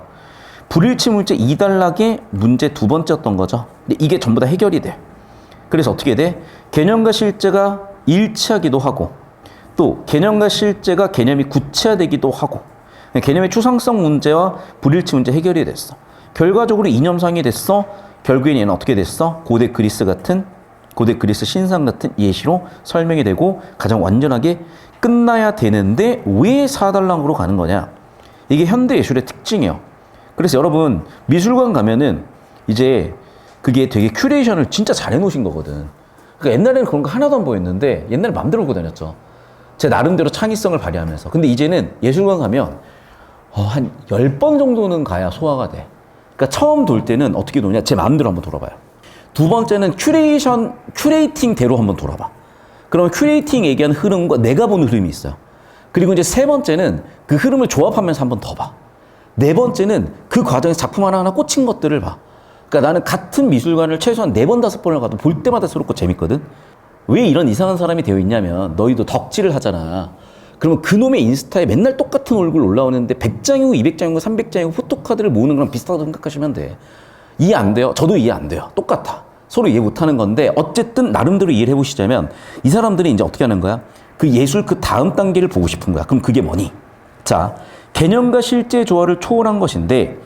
불일치 문제 2단락의 문제 두 번째였던 거죠. 근데 이게 전부 다 해결이 돼. 그래서 어떻게 돼? 개념과 실제가 일치하기도 하고, 또 개념과 실제가 개념이 구체화되기도 하고, 개념의 추상성 문제와 불일치 문제 해결이 됐어. 결과적으로 이념상이 됐어. 결국엔 얘는 어떻게 됐어? 고대 그리스 신상 같은 예시로 설명이 되고 가장 완전하게 끝나야 되는데 왜 4단락으로 가는 거냐? 이게 현대 예술의 특징이에요. 그래서 여러분 미술관 가면은 이제 그게 되게 큐레이션을 진짜 잘 해놓으신 거거든. 그러니까 옛날에는 그런 거 하나도 안 보였는데 옛날에 맘대로 보고 다녔죠. 제 나름대로 창의성을 발휘하면서. 근데 이제는 예술관 가면 한 10번 정도는 가야 소화가 돼. 그러니까 처음 돌 때는 어떻게 도냐? 제 마음대로 한번 돌아봐요. 두 번째는 큐레이팅대로 한번 돌아봐. 그러면 큐레이팅 얘기하는 흐름과 내가 보는 흐름이 있어요. 그리고 이제 세 번째는 그 흐름을 조합하면서 한번 더 봐. 네 번째는 그 과정에서 작품 하나하나 꽂힌 것들을 봐. 그러니까 나는 같은 미술관을 최소한 4번, 5번을 가도 볼 때마다 새롭고 재밌거든. 왜 이런 이상한 사람이 되어 있냐면 너희도 덕질을 하잖아. 그러면 그놈의 인스타에 맨날 똑같은 얼굴 올라오는데 100장이고 200장이고 300장이고 포토카드를 모으는 거랑 비슷하다고 생각하시면 돼. 이해 안 돼요? 저도 이해 안 돼요. 똑같아. 서로 이해 못하는 건데 어쨌든 나름대로 이해를 해보시자면 이 사람들이 이제 어떻게 하는 거야? 그 예술 그 다음 단계를 보고 싶은 거야. 그럼 그게 뭐니? 자, 개념과 실제 조화를 초월한 것인데,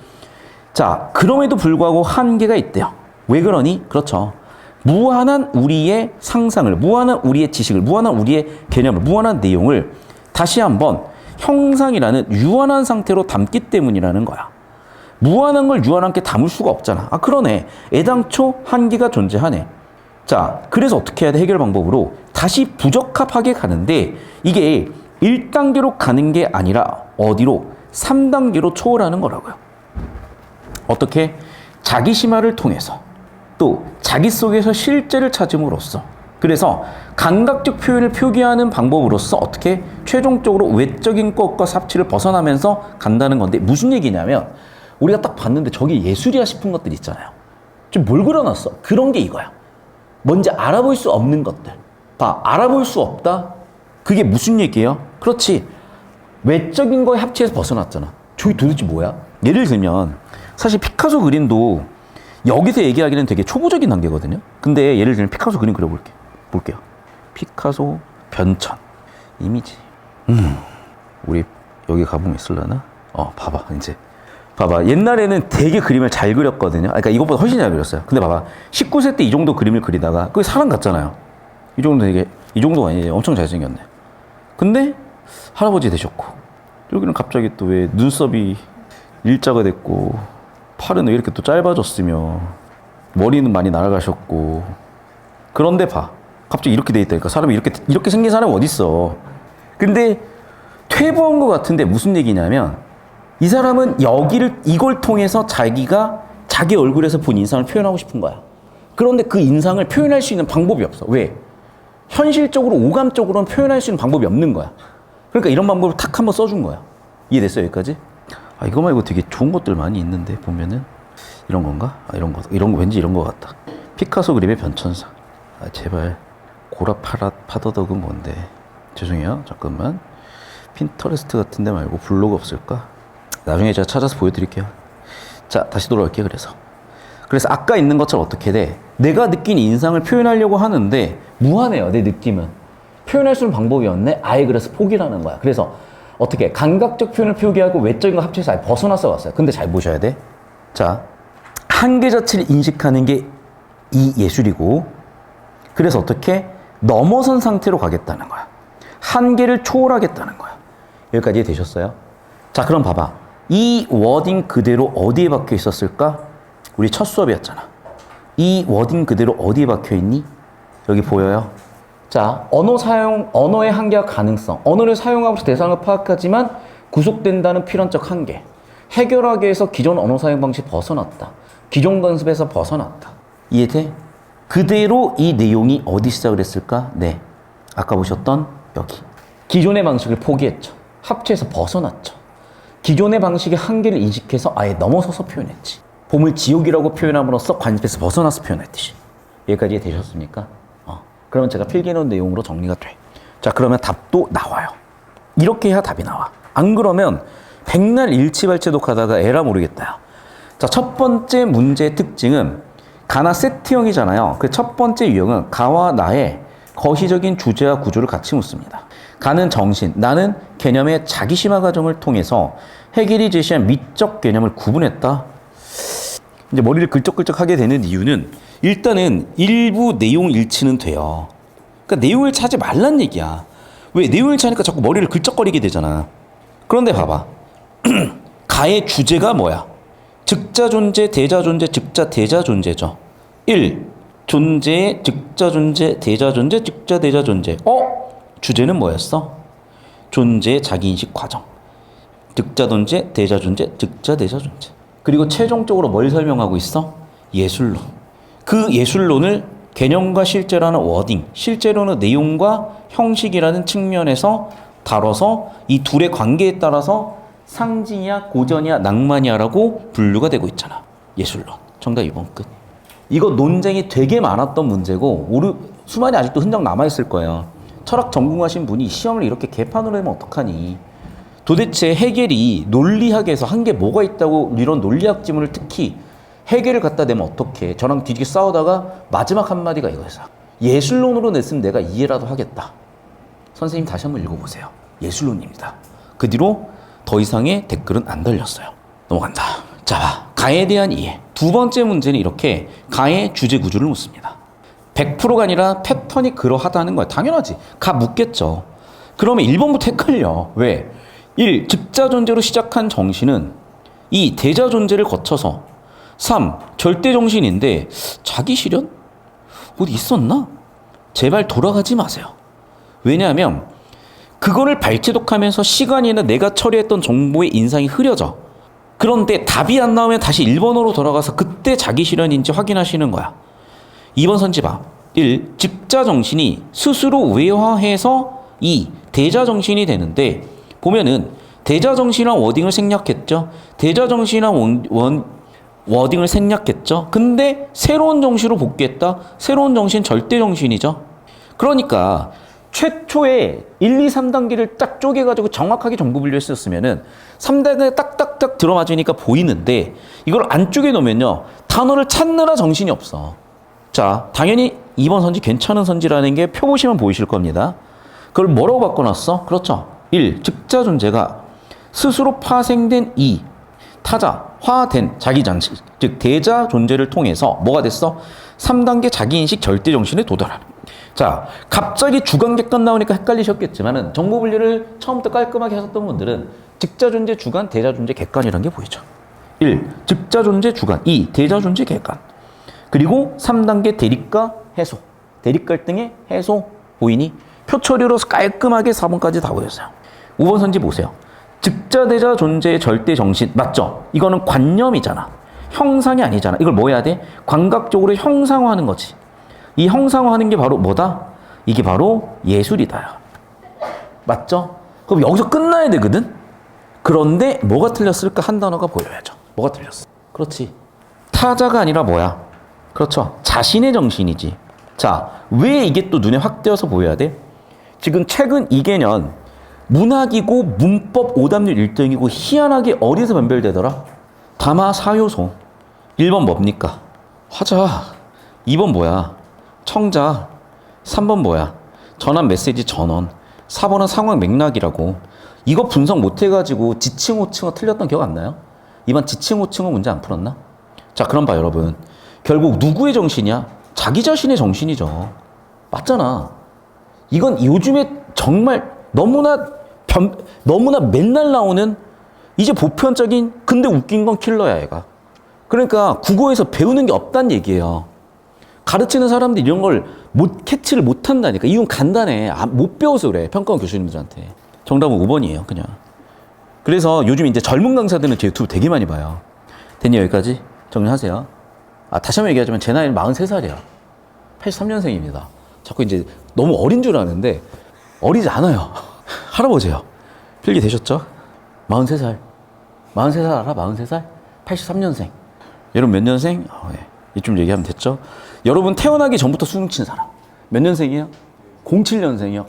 자, 그럼에도 불구하고 한계가 있대요. 왜 그러니? 그렇죠. 무한한 우리의 상상을, 무한한 우리의 지식을, 무한한 우리의 개념을, 무한한 내용을 다시 한번 형상이라는 유한한 상태로 담기 때문이라는 거야. 무한한 걸 유한하게 담을 수가 없잖아. 아, 그러네. 애당초 한계가 존재하네. 자, 그래서 어떻게 해야 돼? 해결 방법으로 다시 부적합하게 가는데 이게 1단계로 가는 게 아니라 어디로? 3단계로 초월하는 거라고요. 어떻게? 자기 심화를 통해서 또 자기 속에서 실제를 찾음으로써, 그래서 감각적 표현을 표기하는 방법으로서 어떻게? 최종적으로 외적인 것과 삽치를 벗어나면서 간다는 건데 무슨 얘기냐면 우리가 딱 봤는데 저게 예술이야 싶은 것들 있잖아요. 지금 뭘 그려놨어? 그런 게 이거야. 뭔지 알아볼 수 없는 것들. 봐, 알아볼 수 없다? 그게 무슨 얘기예요? 그렇지. 외적인 거에 합치해서 벗어났잖아. 저게 도대체 뭐야? 예를 들면 사실 피카소 그림도 여기서 얘기하기는 되게 초보적인 단계거든요. 근데 예를 들면 피카소 그림 볼게요. 피카소 변천 이미지. 우리 여기 가보면 있을라나? 봐봐 이제. 봐봐. 옛날에는 되게 그림을 잘 그렸거든요. 그러니까 이것보다 훨씬 잘 그렸어요. 근데 봐봐. 19세 때 이 정도 그림을 그리다가 그게 사람 같잖아요. 이 정도가 아니에요. 엄청 잘생겼네. 근데 할아버지 되셨고 여기는 갑자기 또 왜 눈썹이 일자가 됐고 팔은 왜 이렇게 또 짧아졌으며 머리는 많이 날아가셨고 그런데 봐. 갑자기 이렇게 돼 있다니까. 사람이 이렇게 생긴 사람이 어딨어. 근데 퇴보한 것 같은데 무슨 얘기냐면 이 사람은 이걸 통해서 자기가 자기 얼굴에서 본 인상을 표현하고 싶은 거야. 그런데 그 인상을 표현할 수 있는 방법이 없어. 왜? 현실적으로 오감적으로는 표현할 수 있는 방법이 없는 거야. 그러니까 이런 방법을 탁 한번 써준 거야. 이해됐어요 여기까지? 이거 말고 되게 좋은 것들 많이 있는데 보면은 이런 건가? 이런 거 왠지 이런 거 같다. 피카소 그림의 변천사. 제발 파더덕은 뭔데? 죄송해요. 잠깐만. 핀터레스트 같은 데 말고 블로그 없을까? 나중에 제가 찾아서 보여드릴게요. 자, 다시 돌아올게요. 그래서 아까 있는 것처럼 어떻게 돼? 내가 느낀 인상을 표현하려고 하는데 무한해요. 내 느낌은. 표현할 수 있는 방법이 없네? 아예 그래서 포기를 하는 거야. 그래서 어떻게 감각적 표현을 표기하고 외적인 거 합쳐서 아예 벗어나서 왔어요. 근데 잘 보셔야 돼. 자, 한계 자체를 인식하는 게 이 예술이고 그래서 어떻게 넘어선 상태로 가겠다는 거야. 한계를 초월하겠다는 거야. 여기까지 되셨어요? 자, 그럼 봐봐. 이 워딩 그대로 어디에 박혀 있었을까? 우리 첫 수업이었잖아. 이 워딩 그대로 어디에 박혀 있니? 여기 보여요? 자, 언어의 한계와 가능성. 언어를 사용하면서 대상을 파악하지만 구속된다는 필연적 한계. 해결하기 위해서 기존 언어 사용 방식 벗어났다. 기존 관습에서 벗어났다. 이해돼? 그대로 이 내용이 어디 시작을 했을까? 네. 아까 보셨던 여기. 기존의 방식을 포기했죠. 합체해서 벗어났죠. 기존의 방식의 한계를 인식해서 아예 넘어서서 표현했지. 봄을 지옥이라고 표현함으로써 관습에서 벗어나서 표현했듯이. 여기까지 되셨습니까? 그러면 제가 필기해놓은 내용으로 정리가 돼. 자, 그러면 답도 나와요. 이렇게 해야 답이 나와. 안 그러면 백날 일치발제독 하다가 에라 모르겠다. 자, 첫 번째 문제의 특징은 가나 세트형이잖아요. 그 첫 번째 유형은 가와 나의 거시적인 주제와 구조를 같이 묻습니다. 가는 정신, 나는 개념의 자기심화 과정을 통해서 해겔이 제시한 미적 개념을 구분했다. 이제 머리를 긁적긁적하게 되는 이유는 일단은 일부 내용 일치는 돼요. 그러니까 내용을 찾지 말란 얘기야. 왜? 내용을 찾으니까 자꾸 머리를 긁적거리게 되잖아. 그런데 봐봐. 가의 주제가 뭐야? 즉자 존재, 대자 존재, 즉자 대자 존재죠. 1. 존재의 즉자 존재, 대자 존재, 즉자 대자 존재. 주제는 뭐였어? 존재의 자기인식 과정. 즉자 존재, 대자 존재, 즉자 대자 존재. 그리고 최종적으로 뭘 설명하고 있어? 예술론. 그 예술론을 개념과 실제라는 워딩, 실제로는 내용과 형식이라는 측면에서 다뤄서 이 둘의 관계에 따라서 상징이야, 고전이야, 낭만이야라고 분류가 되고 있잖아. 예술론. 정답 2번 끝. 이거 논쟁이 되게 많았던 문제고 수많이 아직도 흔적 남아있을 거예요. 철학 전공하신 분이 시험을 이렇게 개판으로 하면 어떡하니. 도대체 해겔이 논리학에서 한 게 뭐가 있다고 이런 논리학 지문을 특히 해겔을 갖다 내면 어떡해. 저랑 뒤지게 싸우다가 마지막 한마디가 이거였어. 예술론으로 냈으면 내가 이해라도 하겠다. 선생님 다시 한번 읽어보세요. 예술론입니다. 그 뒤로 더 이상의 댓글은 안 달렸어요. 넘어간다. 자, 가에 대한 이해. 두 번째 문제는 이렇게 가의 주제 구조를 묻습니다. 100%가 아니라 패턴이 그러하다는 거야. 당연하지. 가 묻겠죠. 그러면 1번부터 헷갈려. 왜? 1. 즉자 존재로 시작한 정신은 2. 대자 존재를 거쳐서 3. 절대 정신인데 자기 실현? 어디 있었나? 제발 돌아가지 마세요. 왜냐하면 그거를 발췌독하면서 시간이나 내가 처리했던 정보의 인상이 흐려져. 그런데 답이 안 나오면 다시 1번으로 돌아가서 그때 자기 실현인지 확인하시는 거야. 2번 선지 봐. 1. 즉자 정신이 스스로 외화해서 2. 대자 정신이 되는데 보면은 대자 정신이란 워딩을 생략했죠. 대자 정신이란 워딩을 생략했죠. 근데 새로운 정신으로 복귀했다. 새로운 정신 절대 정신이죠. 그러니까 최초에 1, 2, 3단계를 딱 쪼개가지고 정확하게 정보 분류했었으면은 3단계에 딱딱딱 들어맞으니까 보이는데 이걸 안 쪼개 놓으면요. 단어를 찾느라 정신이 없어. 자, 당연히 2번 선지 괜찮은 선지라는 게 표 보시면 보이실 겁니다. 그걸 뭐라고 바꿔놨어? 그렇죠. 1. 즉자 존재가 스스로 파생된 2. 타자화된 자기장치, 즉 대자 존재를 통해서 뭐가 됐어? 3단계 자기인식 절대정신에 도달하는. 자, 갑자기 주관객관 나오니까 헷갈리셨겠지만은 정보 분류를 처음부터 깔끔하게 하셨던 분들은 즉자 존재 주관, 대자 존재 객관이라는 게 보이죠. 1. 즉자 존재 주관. 2. 대자 존재 객관. 그리고 3단계 대립과 해소. 대립 갈등의 해소 보이니? 표 처리로 깔끔하게 4번까지 다 보였어요. 5번 선지 보세요. 즉자대자 존재의 절대 정신 맞죠? 이거는 관념이잖아. 형상이 아니잖아. 이걸 뭐 해야 돼? 감각적으로 형상화하는 거지. 이 형상화하는 게 바로 뭐다? 이게 바로 예술이다. 맞죠? 그럼 여기서 끝나야 되거든? 그런데 뭐가 틀렸을까? 한 단어가 보여야죠. 뭐가 틀렸어? 그렇지. 타자가 아니라 뭐야? 그렇죠. 자신의 정신이지. 자, 왜 이게 또 눈에 확 띄어서 보여야 돼? 지금 최근 이 개념 문학이고 문법 오답률 1등이고 희한하게 어디서 변별되더라? 담화 4요소. 1번 뭡니까? 화자. 2번 뭐야? 청자. 3번 뭐야? 전환 메시지 전원. 4번은 상황 맥락이라고. 이거 분석 못해가지고 지칭 호칭어 틀렸던 기억 안 나요? 이번 지칭 호칭어 문제 안 풀었나? 자, 그럼 봐 여러분. 결국 누구의 정신이야? 자기 자신의 정신이죠. 맞잖아. 이건 요즘에 정말 너무나 맨날 나오는 이제 보편적인 근데 웃긴 건 킬러야 얘가. 그러니까 국어에서 배우는 게 없다는 얘기예요. 가르치는 사람들이 이런 걸 캐치를 못한다니까. 이건 간단해. 못 배워서 그래. 평가원 교수님들한테. 정답은 5번이에요 그냥. 그래서 요즘 이제 젊은 강사들은 제 유튜브 되게 많이 봐요. 됐니? 여기까지 정리하세요. 다시 한번 얘기하자면 제 나이는 43살이야 83년생입니다 자꾸 이제 너무 어린 줄 아는데 어리지 않아요. 할아버지예요. 필기 되셨죠? 43살. 43살 알아? 43살? 83년생. 여러분 몇 년생? 네. 이쯤 얘기하면 됐죠? 여러분 태어나기 전부터 수능 친 사람. 몇 년생이에요? 07년생이요.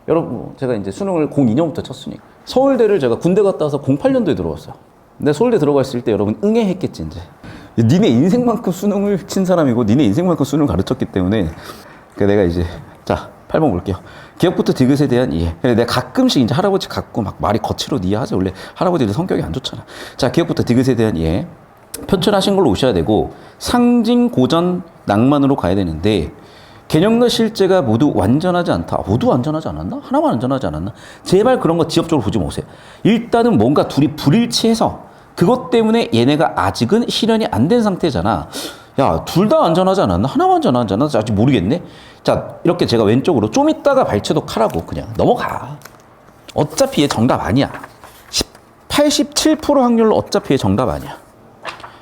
여러분 제가 이제 수능을 02년부터 쳤으니까. 서울대를 제가 군대 갔다 와서 08년도에 들어왔어요. 근데 서울대 들어갔을 때 여러분 응애했겠지 이제. 니네 인생만큼 수능을 친 사람이고 니네 인생만큼 수능을 가르쳤기 때문에 내가 이제 자 8번 볼게요. 기억부터 디귿에 대한 이해. 내가 가끔씩 이제 할아버지 갖고 막 말이 거칠어 이해하죠. 원래 할아버지들 성격이 안 좋잖아. 자, 기억부터 디귿에 대한 이해. 표출하신 걸로 오셔야 되고 상징, 고전, 낭만으로 가야 되는데 개념과 실제가 모두 완전하지 않다. 모두 완전하지 않았나? 하나만 완전하지 않았나? 제발 그런 거 지엽적으로 보지 마세요. 일단은 뭔가 둘이 불일치해서 그것 때문에 얘네가 아직은 실현이 안 된 상태잖아. 야, 둘 다 안전하지 않았나? 하나만 안전하지 않았나? 아직 모르겠네. 자, 이렇게 제가 왼쪽으로 좀 이따가 발췌독 하라고 그냥 넘어가. 어차피 얘 정답 아니야. 87% 확률로 어차피 얘 정답 아니야.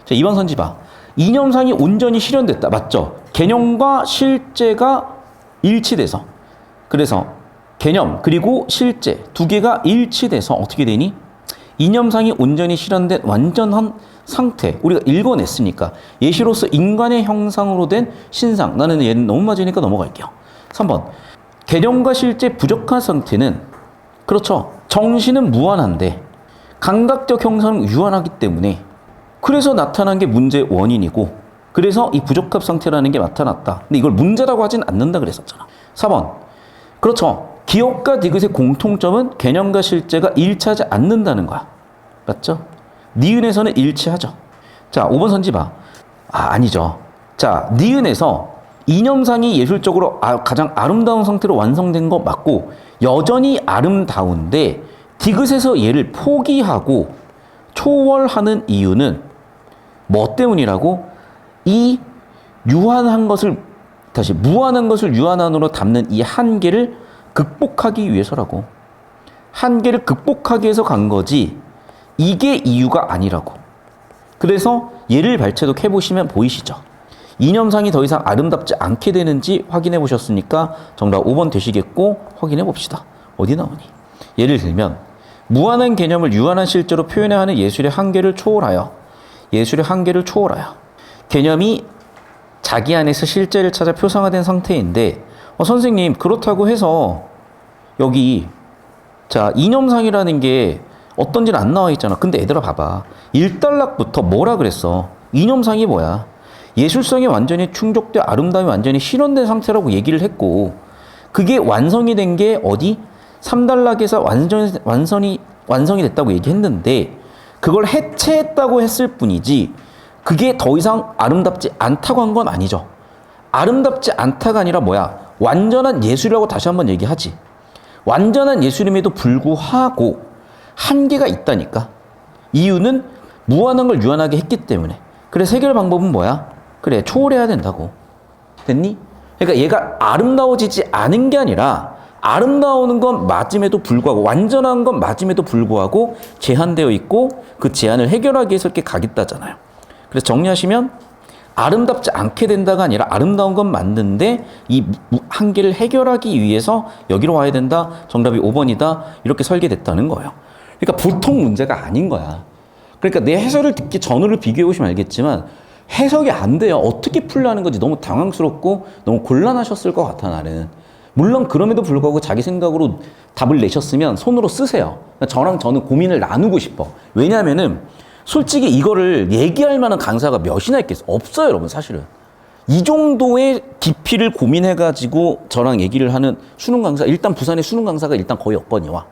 자, 2번 선지 봐. 이념상이 온전히 실현됐다. 맞죠? 개념과 실제가 일치돼서. 그래서 개념 그리고 실제 두 개가 일치돼서 어떻게 되니? 이념상이 온전히 실현된 완전한 상태. 우리가 읽어냈으니까 예시로서 인간의 형상으로 된 신상. 나는 얘는 너무 맞으니까 넘어갈게요. 3번. 개념과 실제 부족한 상태는 그렇죠. 정신은 무한한데 감각적 형상은 유한하기 때문에 그래서 나타난 게 문제의 원인이고 그래서 이 부적합 상태라는 게 나타났다. 근데 이걸 문제라고 하진 않는다 그랬었잖아. 4번. 그렇죠. 기억과 디귿의 공통점은 개념과 실제가 일치하지 않는다는 거야. 맞죠? 니은에서는 일치하죠. 자, 5번 선지 봐. 아니죠. 자, 니은에서 이념상이 예술적으로 가장 아름다운 상태로 완성된 거 맞고 여전히 아름다운데 디귿에서 얘를 포기하고 초월하는 이유는 뭐 때문이라고? 이 유한한 것을 다시 무한한 것을 유한한으로 담는 이 한계를 극복하기 위해서라고. 한계를 극복하기 위해서 간 거지 이게 이유가 아니라고. 그래서 얘를 발췌독 해보시면 보이시죠? 이념상이 더 이상 아름답지 않게 되는지 확인해 보셨으니까 정답 5번 되시겠고 확인해 봅시다. 어디 나오니? 예를 들면 무한한 개념을 유한한 실제로 표현해야 하는 예술의 한계를 초월하여 예술의 한계를 초월하여 개념이 자기 안에서 실제를 찾아 표상화된 상태인데 선생님 그렇다고 해서 여기 자 이념상이라는 게 어떤지는 안 나와 있잖아. 근데 얘들아 봐봐. 일단락부터 뭐라 그랬어? 이념상이 뭐야? 예술성이 완전히 충족돼 아름다움이 완전히 실현된 상태라고 얘기를 했고 그게 완성이 된 게 어디? 3단락에서 완성이 됐다고 얘기했는데 그걸 해체했다고 했을 뿐이지 그게 더 이상 아름답지 않다고 한 건 아니죠. 아름답지 않다가 아니라 뭐야? 완전한 예술이라고 다시 한번 얘기하지. 완전한 예술임에도 불구하고 한계가 있다니까. 이유는 무한한 걸 유한하게 했기 때문에. 그래서 해결 방법은 뭐야? 그래, 초월해야 된다고. 됐니? 그러니까 얘가 아름다워지지 않은 게 아니라 아름다우는 건 맞음에도 불구하고 완전한 건 맞음에도 불구하고 제한되어 있고 그 제한을 해결하기 위해서 이렇게 가겠다잖아요. 그래서 정리하시면 아름답지 않게 된다가 아니라 아름다운 건 맞는데 이 한계를 해결하기 위해서 여기로 와야 된다. 정답이 5번이다. 이렇게 설계됐다는 거예요. 그러니까 보통 문제가 아닌 거야. 그러니까 내 해설을 듣기 전후를 비교해 보시면 알겠지만 해석이 안 돼요. 어떻게 풀려는 건지 너무 당황스럽고 너무 곤란하셨을 것 같아 나는. 물론 그럼에도 불구하고 자기 생각으로 답을 내셨으면 손으로 쓰세요. 저는 고민을 나누고 싶어. 왜냐하면은 솔직히 이거를 얘기할 만한 강사가 몇이나 있겠어? 없어요, 여러분, 사실은. 이 정도의 깊이를 고민해가지고 저랑 얘기를 하는 수능 강사, 일단 부산의 수능 강사가 일단 거의 없거니와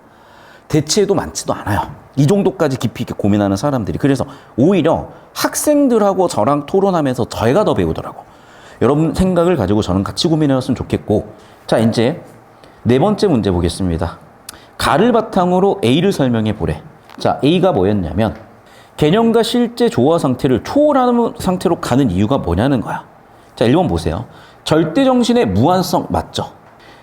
대체도 많지도 않아요. 이 정도까지 깊이 있게 고민하는 사람들이. 그래서 오히려 학생들하고 저랑 토론하면서 저희가 더 배우더라고. 여러분 생각을 가지고 저는 같이 고민해봤으면 좋겠고. 자, 이제 네 번째 문제 보겠습니다. 가를 바탕으로 A를 설명해 보래. 자, A가 뭐였냐면 개념과 실제 조화 상태를 초월하는 상태로 가는 이유가 뭐냐는 거야. 자, 1번 보세요. 절대정신의 무한성 맞죠?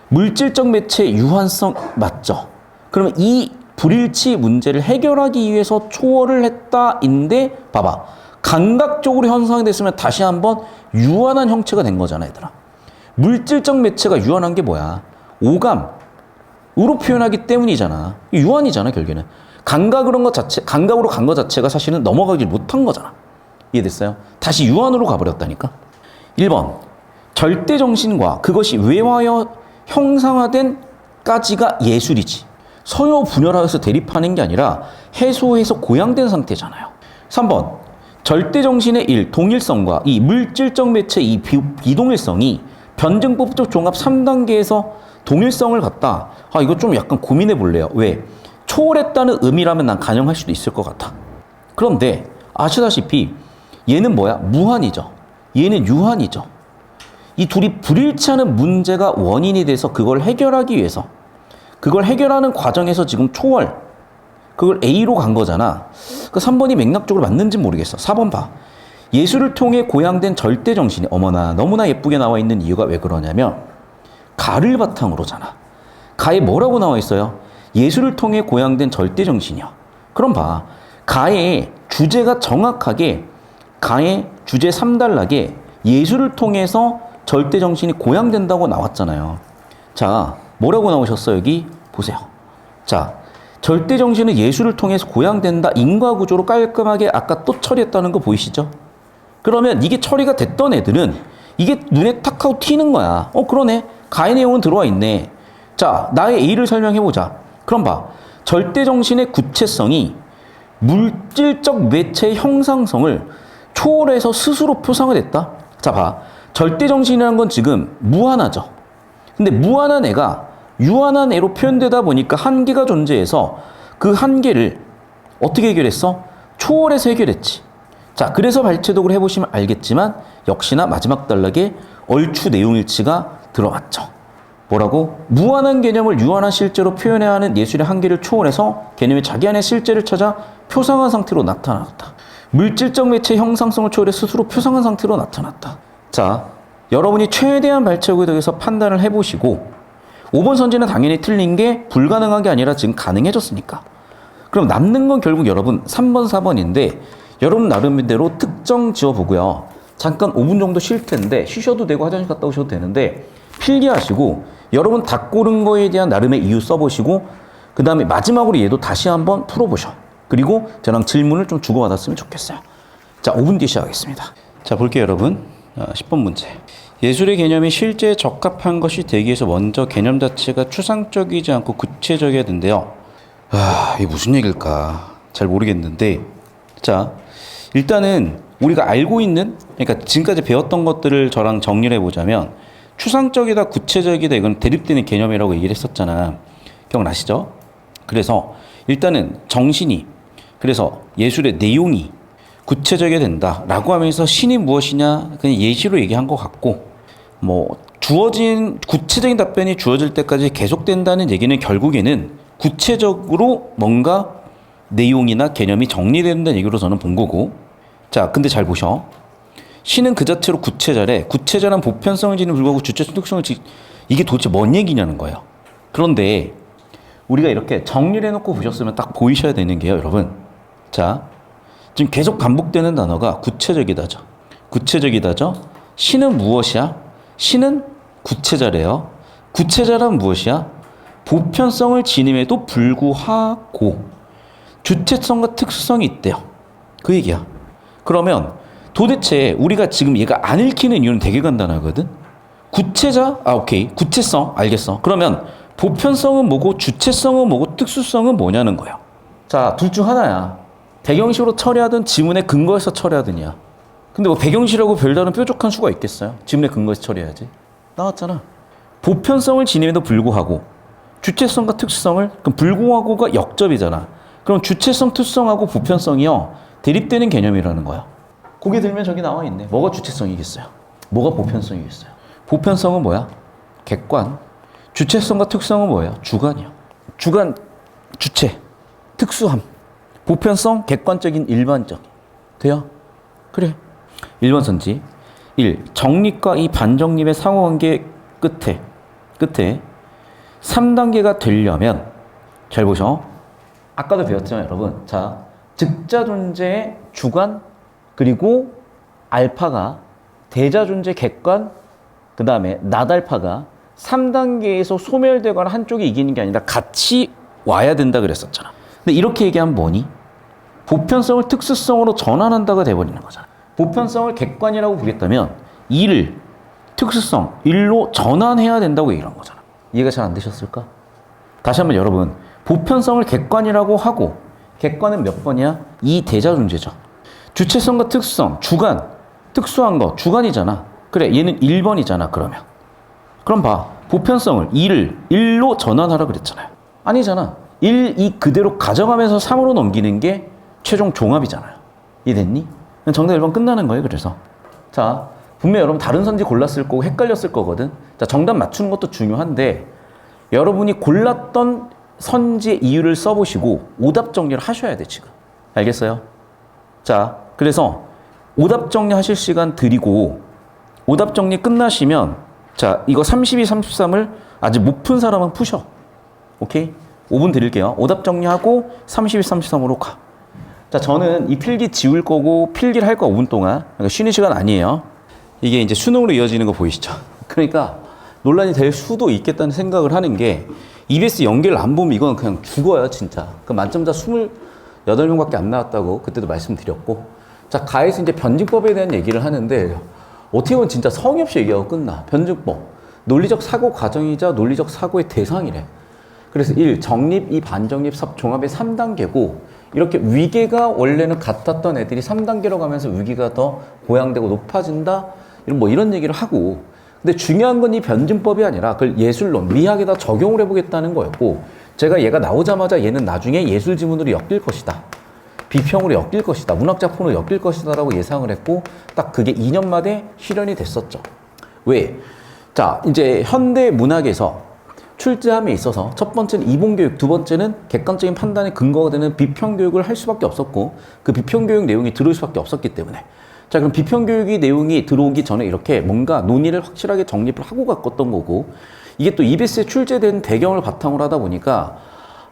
물질적 매체의 유한성 맞죠? 그러면 이 불일치 문제를 해결하기 위해서 초월을 했다인데 봐봐. 감각적으로 형성됐으면 다시 한번 유한한 형체가 된 거잖아, 얘들아. 물질적 매체가 유한한 게 뭐야? 오감으로 표현하기 때문이잖아. 유한이잖아, 결국에는. 감각으로 간 것 자체가 사실은 넘어가길 못한 거잖아. 이해됐어요? 다시 유한으로 가버렸다니까. 1번. 절대정신과 그것이 외화여 형상화된까지가 예술이지. 서요분열하여서 대립하는 게 아니라 해소해서 고양된 상태잖아요. 3번. 절대정신의 동일성과 이 물질적 매체의 이 비동일성이 변증법적 종합 3단계에서 동일성을 갖다. 이거 좀 약간 고민해 볼래요. 왜? 초월했다는 의미라면 난 가능할 수도 있을 것 같아. 그런데 아시다시피 얘는 뭐야? 무한이죠. 얘는 유한이죠. 이 둘이 불일치하는 문제가 원인이 돼서 그걸 해결하기 위해서 그걸 해결하는 과정에서 지금 초월 그걸 A로 간 거잖아. 그 3번이 맥락적으로 맞는지 모르겠어. 4번 봐. 예술을 통해 고양된 절대정신이 어머나 너무나 예쁘게 나와 있는 이유가 왜 그러냐면 가를 바탕으로잖아. 가에 뭐라고 나와 있어요? 예술을 통해 고양된 절대정신이야. 그럼 봐. 가의 주제가 정확하게 가의 주제 3단락에 예술을 통해서 절대정신이 고양된다고 나왔잖아요. 자, 뭐라고 나오셨어요? 여기 보세요. 자, 절대정신은 예술을 통해서 고양된다. 인과구조로 깔끔하게 아까 또 처리했다는 거 보이시죠? 그러면 이게 처리가 됐던 애들은 이게 눈에 탁 하고 튀는 거야. 그러네. 가의 내용은 들어와 있네. 자, 나의 A를 설명해보자. 그럼 봐. 절대정신의 구체성이 물질적 매체의 형상성을 초월해서 스스로 표상을 했다. 자, 봐. 절대정신이라는 건 지금 무한하죠. 근데 무한한 애가 유한한 애로 표현되다 보니까 한계가 존재해서 그 한계를 어떻게 해결했어? 초월해서 해결했지. 자, 그래서 발췌독을 해보시면 알겠지만 역시나 마지막 단락에 얼추 내용일치가 들어왔죠. 뭐라고? 무한한 개념을 유한한 실제로 표현해야 하는 예술의 한계를 초월해서 개념이 자기 안의 실제를 찾아 표상한 상태로 나타났다. 물질적 매체의 형상성을 초월해 스스로 표상한 상태로 나타났다. 자, 여러분이 최대한 발췌독에 대해서 판단을 해보시고 5번 선지는 당연히 틀린 게 불가능한 게 아니라 지금 가능해졌으니까. 그럼 남는 건 결국 여러분 3번, 4번인데 여러분 나름대로 특정 지어보고요. 잠깐 5분 정도 쉴 텐데 쉬셔도 되고 화장실 갔다 오셔도 되는데 필기하시고 여러분 다 고른 거에 대한 나름의 이유 써보시고 그 다음에 마지막으로 얘도 다시 한번 풀어보셔. 그리고 저랑 질문을 좀 주고받았으면 좋겠어요. 자, 5분 뒤에 시작하겠습니다. 자, 볼게요, 여러분. 10번 문제. 예술의 개념이 실제에 적합한 것이 되기 위해서 먼저 개념 자체가 추상적이지 않고 구체적이어야 된대요. 이게 무슨 얘기일까? 잘 모르겠는데. 자, 일단은 우리가 알고 있는, 그러니까 지금까지 배웠던 것들을 저랑 정리를 해보자면 추상적이다, 구체적이다, 이건 대립되는 개념이라고 얘기를 했었잖아. 기억나시죠? 그래서 일단은 정신이, 그래서 예술의 내용이 구체적이 된다라고 하면서 신이 무엇이냐 그냥 예시로 얘기한 것 같고, 뭐 주어진 구체적인 답변이 주어질 때까지 계속된다는 얘기는 결국에는 구체적으로 뭔가 내용이나 개념이 정리된다는 얘기로 저는 본 거고. 자, 근데 잘 보셔. 신은 그 자체로 구체자래. 구체자란 보편성을 지닌 불구하고 주체성 특성을 이게 도대체 뭔 얘기냐는 거예요. 그런데 우리가 이렇게 정리를 해놓고 보셨으면 딱 보이셔야 되는 게요, 여러분. 자, 지금 계속 반복되는 단어가 구체적이다죠. 구체적이다죠. 신은 무엇이야? 신은 구체자래요. 구체자란 무엇이야? 보편성을 지님에도 불구하고 주체성과 특수성이 있대요. 그 얘기야. 그러면 도대체 우리가 지금 얘가 안 읽히는 이유는 되게 간단하거든. 구체자, 오케이. 구체성, 알겠어. 그러면 보편성은 뭐고 주체성은 뭐고 특수성은 뭐냐는 거예요. 자, 둘 중 하나야. 배경식으로 처리하든 지문의 근거에서 처리하든이야. 근데 뭐 배경식이라고 별다른 뾰족한 수가 있겠어요? 지문의 근거에서 처리해야지. 나왔잖아. 보편성을 지님에도 불구하고 주체성과 특수성을, 그럼 불구하고가 역접이잖아. 그럼 주체성, 특수성하고 보편성이요 대립되는 개념이라는 거야. 고개 들면 저기 나와 있네. 뭐가 주체성이겠어요? 뭐가 보편성이겠어요? 보편성은 뭐야? 객관. 주체성과 특수성은 뭐예요? 주관이요. 주관, 주체, 특수함. 보편성, 객관적인, 일반적. 돼요? 그래. 1번 선지. 1. 정립과 이 반정립의 상호관계 끝에 3단계가 되려면, 잘 보셔. 아까도 배웠지만 여러분. 자, 즉자 존재의 주관, 그리고 알파가 대자 존재 객관, 그 다음에 나달파가 3단계에서 소멸되거나 한쪽이 이기는 게 아니라 같이 와야 된다 그랬었잖아. 근데 이렇게 얘기하면 뭐니? 보편성을 특수성으로 전환한다가 돼버리는 거잖아. 보편성을 객관이라고 보겠다면 이를 특수성, 일로 전환해야 된다고 얘기를 한 거잖아. 이해가 잘 안 되셨을까? 다시 한번 여러분, 보편성을 객관이라고 하고, 객관은 몇 번이야? 이 대자 존재죠. 주체성과 특수성, 주관, 특수한 거, 주관이잖아. 그래, 얘는 1번이잖아, 그러면. 그럼 봐. 보편성을 1로 전환하라 그랬잖아요. 아니잖아. 1, 2 그대로 가져가면서 3으로 넘기는 게 최종 종합이잖아요. 이해됐니? 정답 1번 끝나는 거예요, 그래서. 자, 분명 여러분 다른 선지 골랐을 거고 헷갈렸을 거거든. 자, 정답 맞추는 것도 중요한데, 여러분이 골랐던 선지의 이유를 써보시고 오답 정리를 하셔야 돼, 지금. 알겠어요? 자, 그래서 오답 정리 하실 시간 드리고, 오답 정리 끝나시면, 자, 이거 32, 33을 아직 못 푼 사람은 푸셔. 오케이? 5분 드릴게요. 오답 정리하고 32, 33으로 가. 자, 저는 이 필기 지울 거고 필기를 할 거야, 5분 동안. 그러니까 쉬는 시간 아니에요. 이게 이제 수능으로 이어지는 거 보이시죠? 그러니까 논란이 될 수도 있겠다는 생각을 하는 게, EBS 연계를 안 보면 이건 그냥 죽어요, 진짜. 그 만점자 28명밖에 안 나왔다고 그때도 말씀드렸고. 자, 가에서 이제 변증법에 대한 얘기를 하는데, 어떻게 보면 진짜 성의 없이 얘기하고 끝나. 변증법. 논리적 사고 과정이자 논리적 사고의 대상이래. 그래서 1. 정립, 2. 반정립, 종합의 3단계고, 이렇게 위계가 원래는 같았던 애들이 3단계로 가면서 위계가 더 보양되고 높아진다. 이런 얘기를 하고. 근데 중요한 건 이 변증법이 아니라 그걸 예술론, 미학에다 적용을 해보겠다는 거였고, 제가 얘가 나오자마자 얘는 나중에 예술 지문으로 엮일 것이다. 비평으로 엮일 것이다. 문학작품으로 엮일 것이다 라고 예상을 했고, 딱 그게 2년 만에 실현이 됐었죠. 왜? 자, 이제 현대 문학에서 출제함에 있어서 첫 번째는 이본교육, 두 번째는 객관적인 판단의 근거가 되는 비평교육을 할 수밖에 없었고, 그 비평교육 내용이 들어올 수밖에 없었기 때문에. 자, 그럼 비평교육이 내용이 들어오기 전에 이렇게 뭔가 논의를 확실하게 정립을 하고 갔던 거고, 이게 또 EBS에 출제된 배경을 바탕으로 하다 보니까,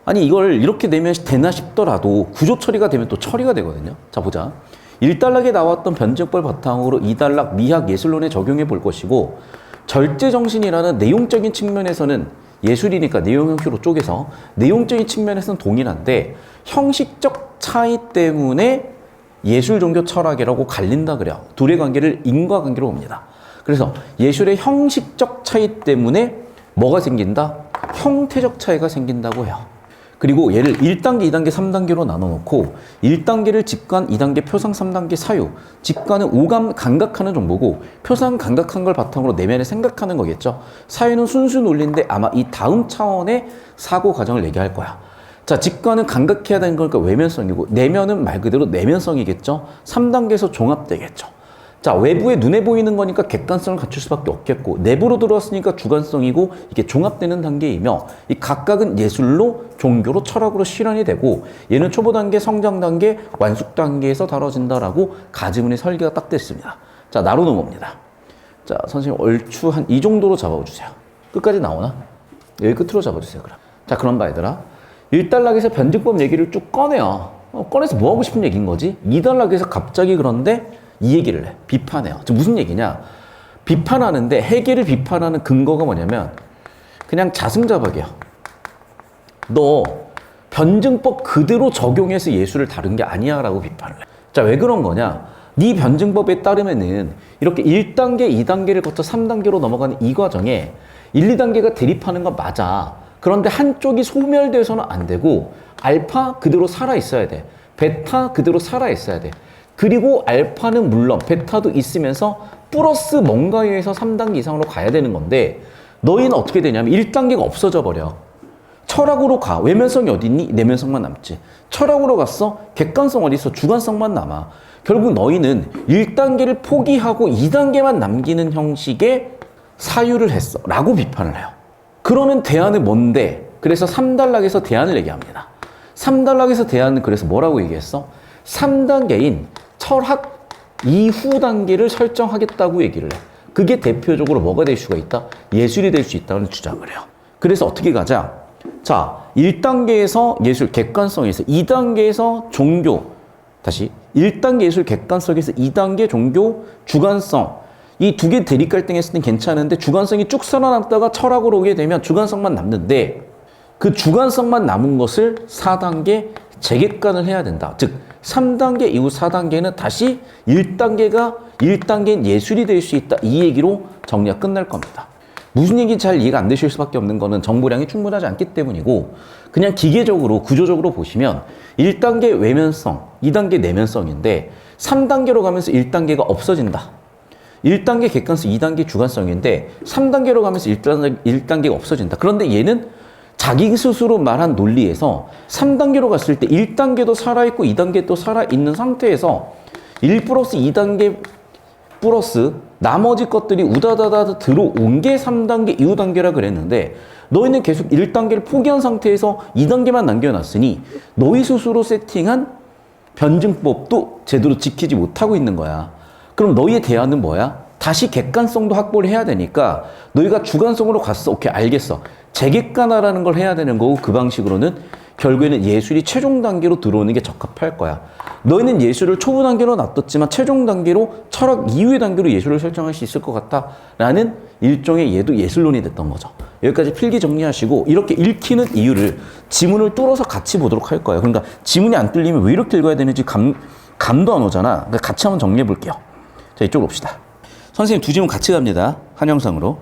아니 이걸 이렇게 내면 되나 싶더라도 구조 처리가 되면 또 처리가 되거든요. 자, 보자. 1단락에 나왔던 변증법 바탕으로 2단락 미학 예술론에 적용해 볼 것이고, 절제정신이라는 내용적인 측면에서는 예술이니까 내용 형식으로 쪼개서 내용적인 측면에서는 동일한데, 형식적 차이 때문에 예술, 종교, 철학이라고 갈린다 그래요. 둘의 관계를 인과관계로 봅니다. 그래서 예술의 형식적 차이 때문에 뭐가 생긴다? 형태적 차이가 생긴다고 해요. 그리고 얘를 1단계, 2단계, 3단계로 나눠놓고 1단계를 직관, 2단계 표상, 3단계 사유. 직관은 오감, 감각하는 정보고 표상, 감각한 걸 바탕으로 내면에 생각하는 거겠죠. 사유는 순수 논리인데 아마 이 다음 차원의 사고 과정을 얘기할 거야. 자, 직관은 감각해야 되는 거니까 외면성이고 내면은 말 그대로 내면성이겠죠. 3단계에서 종합되겠죠. 자, 외부에 눈에 보이는 거니까 객관성을 갖출 수밖에 없겠고 내부로 들어왔으니까 주관성이고 이게 종합되는 단계이며 이 각각은 예술로, 종교로, 철학으로 실현이 되고 얘는 초보 단계, 성장 단계, 완숙 단계에서 다뤄진다라고 가지문의 설계가 딱 됐습니다. 자, 나로는 뭡니다. 자, 선생님 얼추 한 이 정도로 잡아주세요. 끝까지 나오나? 여기 끝으로 잡아주세요, 그럼. 자, 그럼 봐, 얘들아. 1단락에서 변증법 얘기를 쭉 꺼내요. 꺼내서 뭐 하고 싶은 얘기인 거지? 2단락에서 갑자기 그런데 이 얘기를 해. 비판해요. 무슨 얘기냐? 비판하는데 해결을 비판하는 근거가 뭐냐면 그냥 자승자박이야. 너 변증법 그대로 적용해서 예술을 다룬 게 아니야 라고 비판을 해. 자, 왜 그런 거냐? 네 변증법에 따르면은 이렇게 1단계, 2단계를 거쳐 3단계로 넘어가는 이 과정에 1, 2단계가 대립하는 건 맞아. 그런데 한쪽이 소멸돼서는 안 되고 알파 그대로 살아있어야 돼. 베타 그대로 살아있어야 돼. 그리고 알파는 물론 베타도 있으면서 플러스 뭔가에 의해서 3단계 이상으로 가야 되는 건데 너희는 어떻게 되냐면 1단계가 없어져 버려. 철학으로 가. 외면성이 어디 있니? 내면성만 남지. 철학으로 갔어? 객관성 어디 있어? 주관성만 남아. 결국 너희는 1단계를 포기하고 2단계만 남기는 형식의 사유를 했어 라고 비판을 해요. 그러면 대안은 뭔데? 그래서 3단락에서 대안을 얘기합니다. 3단락에서 대안은 그래서 뭐라고 얘기했어? 3단계인 철학 이후 단계를 설정하겠다고 얘기를 해. 그게 대표적으로 뭐가 될 수가 있다? 예술이 될 수 있다는 주장을 해요. 그래서 어떻게 가자? 자, 1단계에서 예술 객관성에서 2단계에서 종교, 다시 1단계 예술 객관성에서 2단계 종교 주관성. 이 두 개 대립 갈등했을 땐 괜찮은데 주관성이 쭉 살아남다가 철학으로 오게 되면 주관성만 남는데 그 주관성만 남은 것을 4단계 재객관을 해야 된다. 즉 3단계 이후 4단계는 다시 1단계인 예술이 될 수 있다. 이 얘기로 정리가 끝날 겁니다. 무슨 얘기인지 잘 이해가 안 되실 수밖에 없는 거는 정보량이 충분하지 않기 때문이고 그냥 기계적으로 구조적으로 보시면 1단계 외면성, 2단계 내면성인데 3단계로 가면서 1단계가 없어진다. 1단계 객관성, 2단계 주관성인데 3단계로 가면서 1단계가 없어진다. 그런데 얘는 자기 스스로 말한 논리에서 3단계로 갔을 때 1단계도 살아있고 2단계도 살아있는 상태에서 1 플러스 2단계 플러스 나머지 것들이 우다다다 들어온 게 3단계 이후 단계라 그랬는데 너희는 계속 1단계를 포기한 상태에서 2단계만 남겨놨으니 너희 스스로 세팅한 변증법도 제대로 지키지 못하고 있는 거야. 그럼 너희의 대안은 뭐야? 다시 객관성도 확보를 해야 되니까 너희가 주관성으로 갔어. 오케이, 알겠어. 재객관화라는 걸 해야 되는 거고 그 방식으로는 결국에는 예술이 최종 단계로 들어오는 게 적합할 거야. 너희는 예술을 초보 단계로 놔뒀지만 최종 단계로 철학 이후의 단계로 예술을 설정할 수 있을 것 같다 라는 일종의 얘도 예술론이 됐던 거죠. 여기까지 필기 정리하시고 이렇게 읽히는 이유를 지문을 뚫어서 같이 보도록 할 거예요. 그러니까 지문이 안 뚫리면 왜 이렇게 읽어야 되는지 감도 안 오잖아. 그러니까 같이 한번 정리해 볼게요. 자, 이쪽으로 봅시다. 선생님 두 지문 같이 갑니다. 한 영상으로.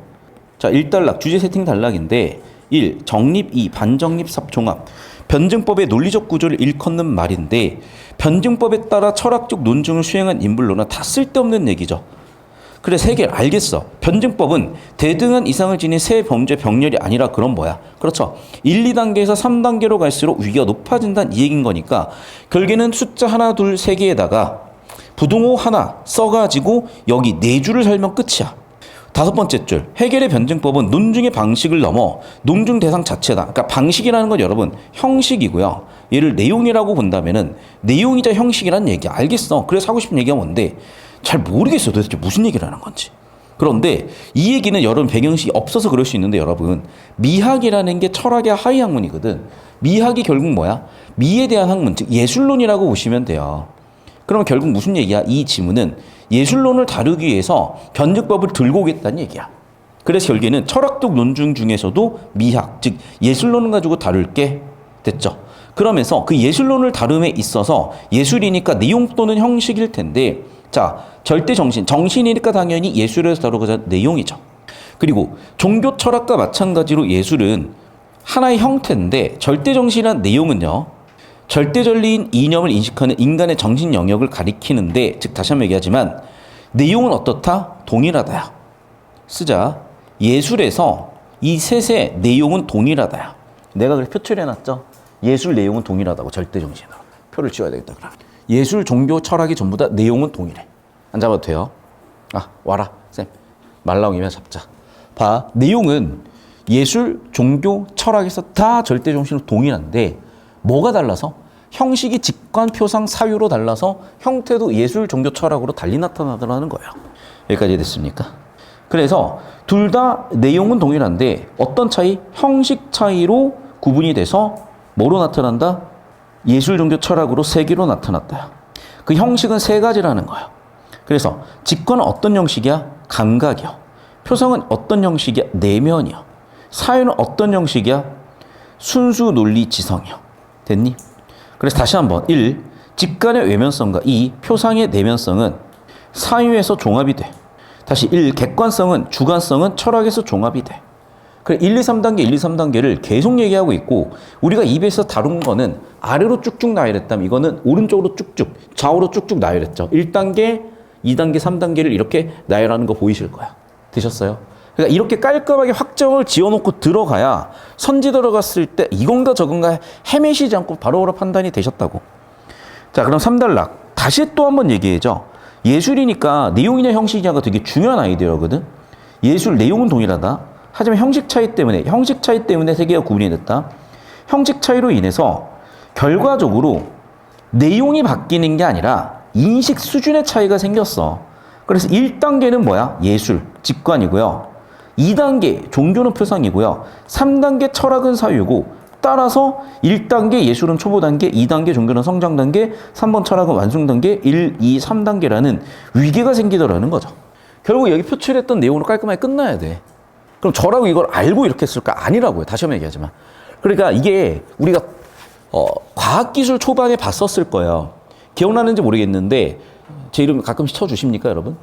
자, 1단락 주제 세팅 단락인데 1. 정립 2. 반정립 3. 종합. 변증법의 논리적 구조를 일컫는 말인데 변증법에 따라 철학적 논증을 수행한 인물로는 다 쓸데없는 얘기죠. 그래, 세 개 알겠어. 변증법은 대등한 이상을 지닌 새 범죄 병렬이 아니라 그럼 뭐야? 그렇죠. 1, 2단계에서 3단계로 갈수록 위기가 높아진다는 이 얘기인 거니까 결국에는 숫자 하나, 둘, 세 개에다가 부동호 하나 써가지고 여기 네 줄을 살면 끝이야. 다섯 번째 줄, 해겔의 변증법은 논증의 방식을 넘어 논증 대상 자체다. 그러니까 방식이라는 건 여러분 형식이고요. 얘를 내용이라고 본다면은 내용이자 형식이라는 얘기야. 알겠어. 그래서 하고 싶은 얘기가 뭔데 잘 모르겠어. 도대체 무슨 얘기를 하는 건지. 그런데 이 얘기는 여러분 배경식이 없어서 그럴 수 있는데 여러분 미학이라는 게 철학의 하위 학문이거든. 미학이 결국 뭐야? 미에 대한 학문, 즉 예술론이라고 보시면 돼요. 그러면 결국 무슨 얘기야? 이 지문은 예술론을 다루기 위해서 변증법을 들고 오겠다는 얘기야. 그래서 결국에는 철학적 논증 중에서도 미학, 즉 예술론을 가지고 다룰 게 됐죠. 그러면서 그 예술론을 다룸에 있어서 예술이니까 내용 또는 형식일 텐데, 자, 절대 정신이니까 당연히 예술에서 다루고자 내용이죠. 그리고 종교 철학과 마찬가지로 예술은 하나의 형태인데, 절대 정신이란 내용은요, 절대 전리인 이념을 인식하는 인간의 정신 영역을 가리키는데, 즉 다시 한번 얘기하지만 내용은 어떻다? 동일하다야. 쓰자. 예술에서 이 셋의 내용은 동일하다야. 내가 그렇게 표출해놨죠. 예술 내용은 동일하다고, 절대 정신으로. 표를 지워야 되겠다. 그럼 예술, 종교, 철학이 전부 다 내용은 동일해. 안 잡아도 돼요. 아, 와라 쌤. 말 나오면 잡자. 봐, 내용은 예술, 종교, 철학에서 다 절대 정신으로 동일한데 뭐가 달라서? 형식이 직관, 표상, 사유로 달라서 형태도 예술, 종교, 철학으로 달리 나타나더라는 거예요. 여기까지 됐습니까? 그래서 둘 다 내용은 동일한데 어떤 차이? 형식 차이로 구분이 돼서 뭐로 나타난다? 예술, 종교, 철학으로 세 개로 나타났다. 그 형식은 세 가지라는 거예요. 그래서 직관은 어떤 형식이야? 감각이요. 표상은 어떤 형식이야? 내면이요. 사유는 어떤 형식이야? 순수 논리 지성이요. 됐니? 그래서 다시 한번 1. 직관의 외면성과 2. 표상의 내면성은 사유에서 종합이 돼. 다시 1. 객관성은 주관성은 철학에서 종합이 돼. 그래 1, 2, 3단계, 1, 2, 3단계를 계속 얘기하고 있고 우리가 입에서 다룬 거는 아래로 쭉쭉 나열했다면 이거는 오른쪽으로 쭉쭉, 좌우로 쭉쭉 나열했죠. 1단계, 2단계, 3단계를 이렇게 나열하는 거 보이실 거야. 되셨어요? 그러니까 이렇게 깔끔하게 확정을 지어놓고 들어가야 선지 들어갔을 때 이건가 저건가 헤매시지 않고 바로바로 판단이 되셨다고. 자, 그럼 3단락. 다시 또 한번 얘기해줘. 예술이니까 내용이냐 형식이냐가 되게 중요한 아이디어거든. 예술 내용은 동일하다. 하지만 형식 차이 때문에 세 개가 구분이 됐다. 형식 차이로 인해서 결과적으로 내용이 바뀌는 게 아니라 인식 수준의 차이가 생겼어. 그래서 1단계는 뭐야? 예술, 직관이고요. 2단계 종교는 표상이고요. 3단계 철학은 사유고 따라서 1단계 예술은 초보 단계, 2단계 종교는 성장 단계, 3번 철학은 완성 단계, 1, 2, 3단계라는 위계가 생기더라는 거죠. 결국 여기 표출했던 내용으로 깔끔하게 끝나야 돼. 그럼 저라고 이걸 알고 이렇게 했을까? 아니라고요. 다시 한번 얘기하지만. 그러니까 이게 우리가 과학기술 초반에 봤었을 거예요. 기억나는지 모르겠는데 제 이름 가끔씩 쳐주십니까, 여러분?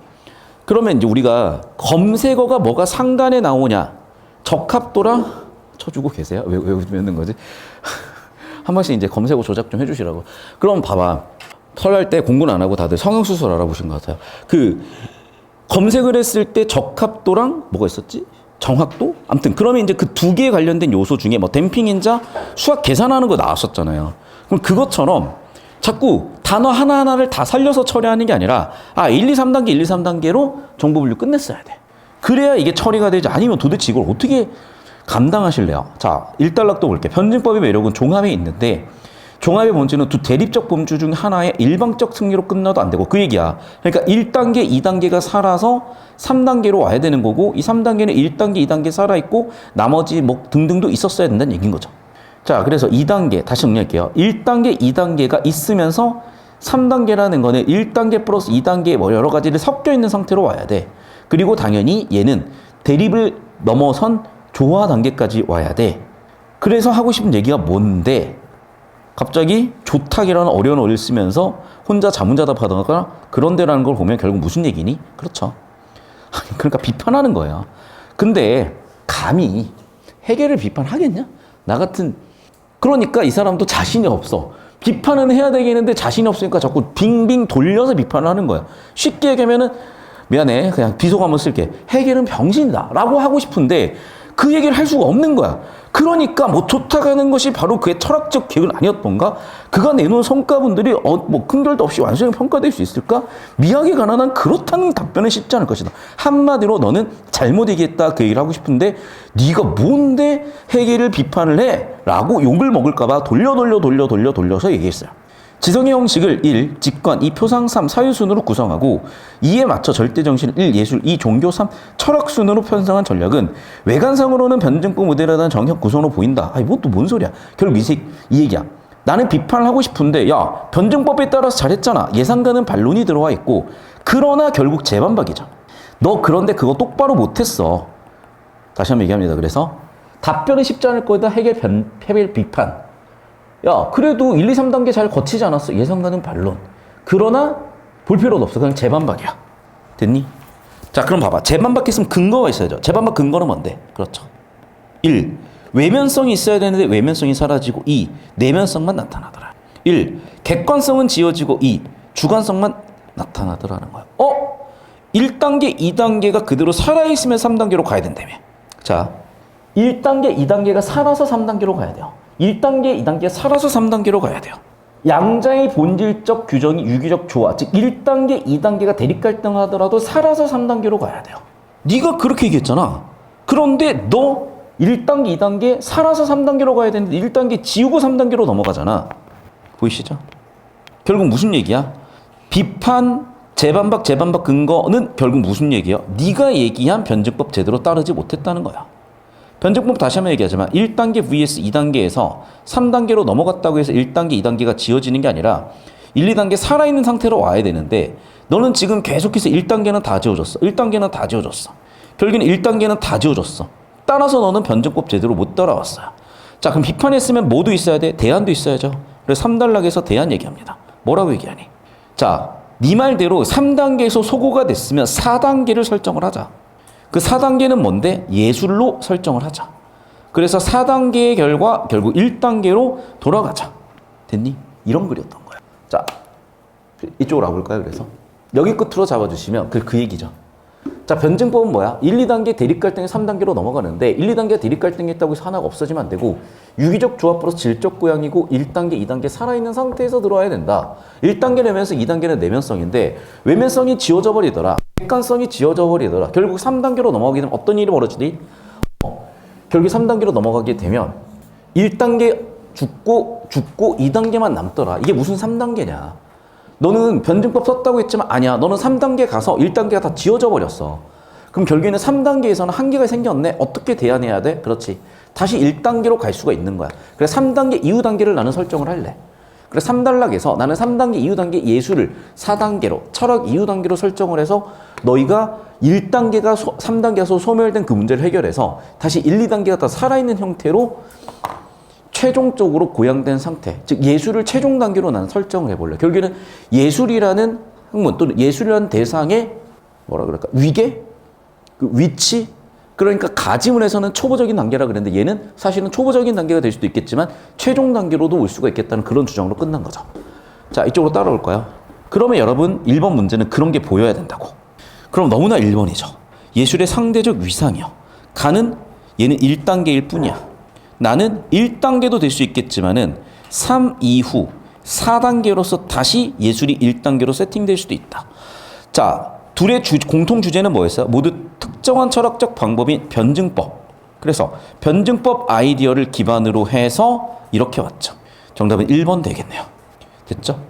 그러면 이제 우리가 검색어가 뭐가 상단에 나오냐, 적합도랑 쳐주고 계세요? 왜 웃는 거지? 한 번씩 이제 검색어 조작 좀 해주시라고. 그럼 봐봐. 설날 때 공부는 안 하고 다들 성형수술 알아보신 것 같아요. 그 검색을 했을 때 적합도랑 뭐가 있었지? 정확도? 아무튼 그러면 이제 그 두 개에 관련된 요소 중에 뭐 댐핑인자, 수학 계산하는 거 나왔었잖아요. 그럼 그것처럼 자꾸 단어 하나하나를 다 살려서 처리하는 게 아니라 1, 2, 3단계, 1, 2, 3단계로 정보 분류 끝냈어야 돼. 그래야 이게 처리가 되지. 아니면 도대체 이걸 어떻게 감당하실래요? 자, 1단락도 볼게. 변증법의 매력은 종합에 있는데 종합의 본질은 두 대립적 범주 중 하나의 일방적 승리로 끝나도 안 되고 그 얘기야. 그러니까 1단계, 2단계가 살아서 3단계로 와야 되는 거고 이 3단계는 1단계, 2단계 살아있고 나머지 뭐 등등도 있었어야 된다는 얘기인 거죠. 자, 그래서 2단계 다시 정리할게요. 1단계, 2단계가 있으면서 3단계라는 거는 1단계 플러스 2단계 뭐 여러 가지를 섞여 있는 상태로 와야 돼. 그리고 당연히 얘는 대립을 넘어선 조화 단계까지 와야 돼. 그래서 하고 싶은 얘기가 뭔데 갑자기 조탁이라는 어려운 어를 쓰면서 혼자 자문자답하다가 그런데라는 걸 보면 결국 무슨 얘기니? 그렇죠. 그러니까 비판하는 거예요. 근데 감히 해결을 비판하겠냐? 나 같은 그러니까 이 사람도 자신이 없어. 비판은 해야 되겠는데 자신이 없으니까 자꾸 빙빙 돌려서 비판을 하는 거야. 쉽게 얘기하면은 미안해 그냥 비속 한번 쓸게. 해결은 병신이다 라고 하고 싶은데 그 얘기를 할 수가 없는 거야. 그러니까 뭐 좋다가는 것이 바로 그의 철학적 계획은 아니었던가? 그가 내놓은 성과분들이 뭐 큰별도 없이 완전히 평가될 수 있을까? 미학에 관한 한 그렇다는 답변은 쉽지 않을 것이다. 한마디로 너는 잘못 얘기했다 그 얘기를 하고 싶은데 네가 뭔데 해결을 비판을 해? 라고 욕을 먹을까 봐 돌려서 얘기했어요. 지성의 형식을 1. 직관, 2. 표상, 3. 사유순으로 구성하고 2에 맞춰 절대정신 1. 예술, 2. 종교, 3. 철학순으로 편성한 전략은 외관상으로는 변증법 모델이라는 정형 구성으로 보인다. 이것도 뭔 소리야. 결국 이 얘기야. 나는 비판을 하고 싶은데 야 변증법에 따라서 잘했잖아. 예상가는 반론이 들어와 있고 그러나 결국 재반박이죠. 너 그런데 그거 똑바로 못했어. 다시 한번 얘기합니다. 그래서 답변은 쉽지 않을 거다. 해결 비판. 야, 그래도 1, 2, 3단계 잘 거치지 않았어? 예상가는 반론. 그러나 볼 필요도 없어. 그냥 재반박이야. 됐니? 자, 그럼 봐봐. 재반박했으면 근거가 있어야죠. 재반박 근거는 뭔데? 그렇죠. 1. 외면성이 있어야 되는데 외면성이 사라지고 2. 내면성만 나타나더라. 1. 객관성은 지워지고 2. 주관성만 나타나더라는 거야. 1단계, 2단계가 그대로 살아있으면 3단계로 가야 된다며. 자, 1단계, 2단계가 살아서 3단계로 가야 돼요. 1단계, 2단계 살아서 3단계로 가야 돼요. 양자의 본질적 규정이 유기적 조화, 즉 1단계, 2단계가 대립갈등하더라도 살아서 3단계로 가야 돼요. 네가 그렇게 얘기했잖아. 그런데 너 1단계, 2단계 살아서 3단계로 가야 되는데 1단계 지우고 3단계로 넘어가잖아. 보이시죠? 결국 무슨 얘기야? 비판, 재반박 근거는 결국 무슨 얘기야? 네가 얘기한 변증법 제대로 따르지 못했다는 거야. 변증법 다시 한번 얘기하지만 1단계 vs 2단계에서 3단계로 넘어갔다고 해서 1단계, 2단계가 지워지는 게 아니라 1, 2단계 살아있는 상태로 와야 되는데 너는 지금 계속해서 1단계는 다 지워졌어. 1단계는 다 지워졌어. 결국에는 1단계는 다 지워졌어. 따라서 너는 변증법 제대로 못 따라왔어요. 자, 그럼 비판했으면 뭐도 있어야 돼? 대안도 있어야죠. 그래서 3단락에서 대안 얘기합니다. 뭐라고 얘기하니? 자, 네 말대로 3단계에서 소고가 됐으면 4단계를 설정을 하자. 그 4단계는 뭔데? 예술로 설정을 하자. 그래서 4단계의 결과 결국 1단계로 돌아가자. 됐니? 이런 글이었던 거야. 자, 이쪽으로 와볼까요? 그래서 여기 끝으로 잡아주시면 그 얘기죠. 자, 변증법은 뭐야? 1, 2단계 대립갈등이 3단계로 넘어가는데 1, 2단계 대립갈등이 있다고 해서 하나가 없어지면 안 되고 유기적 조합 플러스 질적 고양이고 1단계, 2단계 살아있는 상태에서 들어와야 된다. 1단계 내면성, 2단계는 내면성인데 외면성이 지워져 버리더라. 객관성이 지워져 버리더라. 결국 3단계로 넘어가게 되면 어떤 일이 벌어지니? 결국 3단계로 넘어가게 되면 1단계 죽고 2단계만 남더라. 이게 무슨 3단계냐? 너는 변증법 썼다고 했지만 아니야. 너는 3단계 가서 1단계가 다 지워져 버렸어. 그럼 결국에는 3단계에서는 한계가 생겼네. 어떻게 대안해야 돼? 그렇지. 다시 1단계로 갈 수가 있는 거야. 그래서 3단계 이후 단계를 나는 설정을 할래. 그래서 3단락에서 나는 3단계 이후 단계 예술을 4단계로 철학 이후 단계로 설정을 해서 너희가 1단계가 3단계에서 소멸된 그 문제를 해결해서 다시 1, 2단계가 다 살아있는 형태로 최종적으로 고양된 상태, 즉 예술을 최종 단계로 나는 설정을 해볼래. 결국에는 예술이라는 학문 또는 예술이라는 대상의 뭐라 그럴까? 위계? 그 위치? 그러니까 가지문에서는 초보적인 단계라 그랬는데 얘는 사실은 초보적인 단계가 될 수도 있겠지만 최종 단계로도 올 수가 있겠다는 그런 주장으로 끝난 거죠. 자, 이쪽으로 따라올까요? 그러면 여러분 1번 문제는 그런 게 보여야 된다고. 그럼 너무나 1번이죠. 예술의 상대적 위상이요. 가는 얘는 1단계일 뿐이야. 나는 1단계도 될 수 있겠지만은 3 이후 4단계로서 다시 예술이 1단계로 세팅될 수도 있다. 자, 둘의 공통 주제는 뭐였어요? 모두 특정한 철학적 방법인 변증법. 그래서 변증법 아이디어를 기반으로 해서 이렇게 왔죠. 정답은 1번 되겠네요. 됐죠?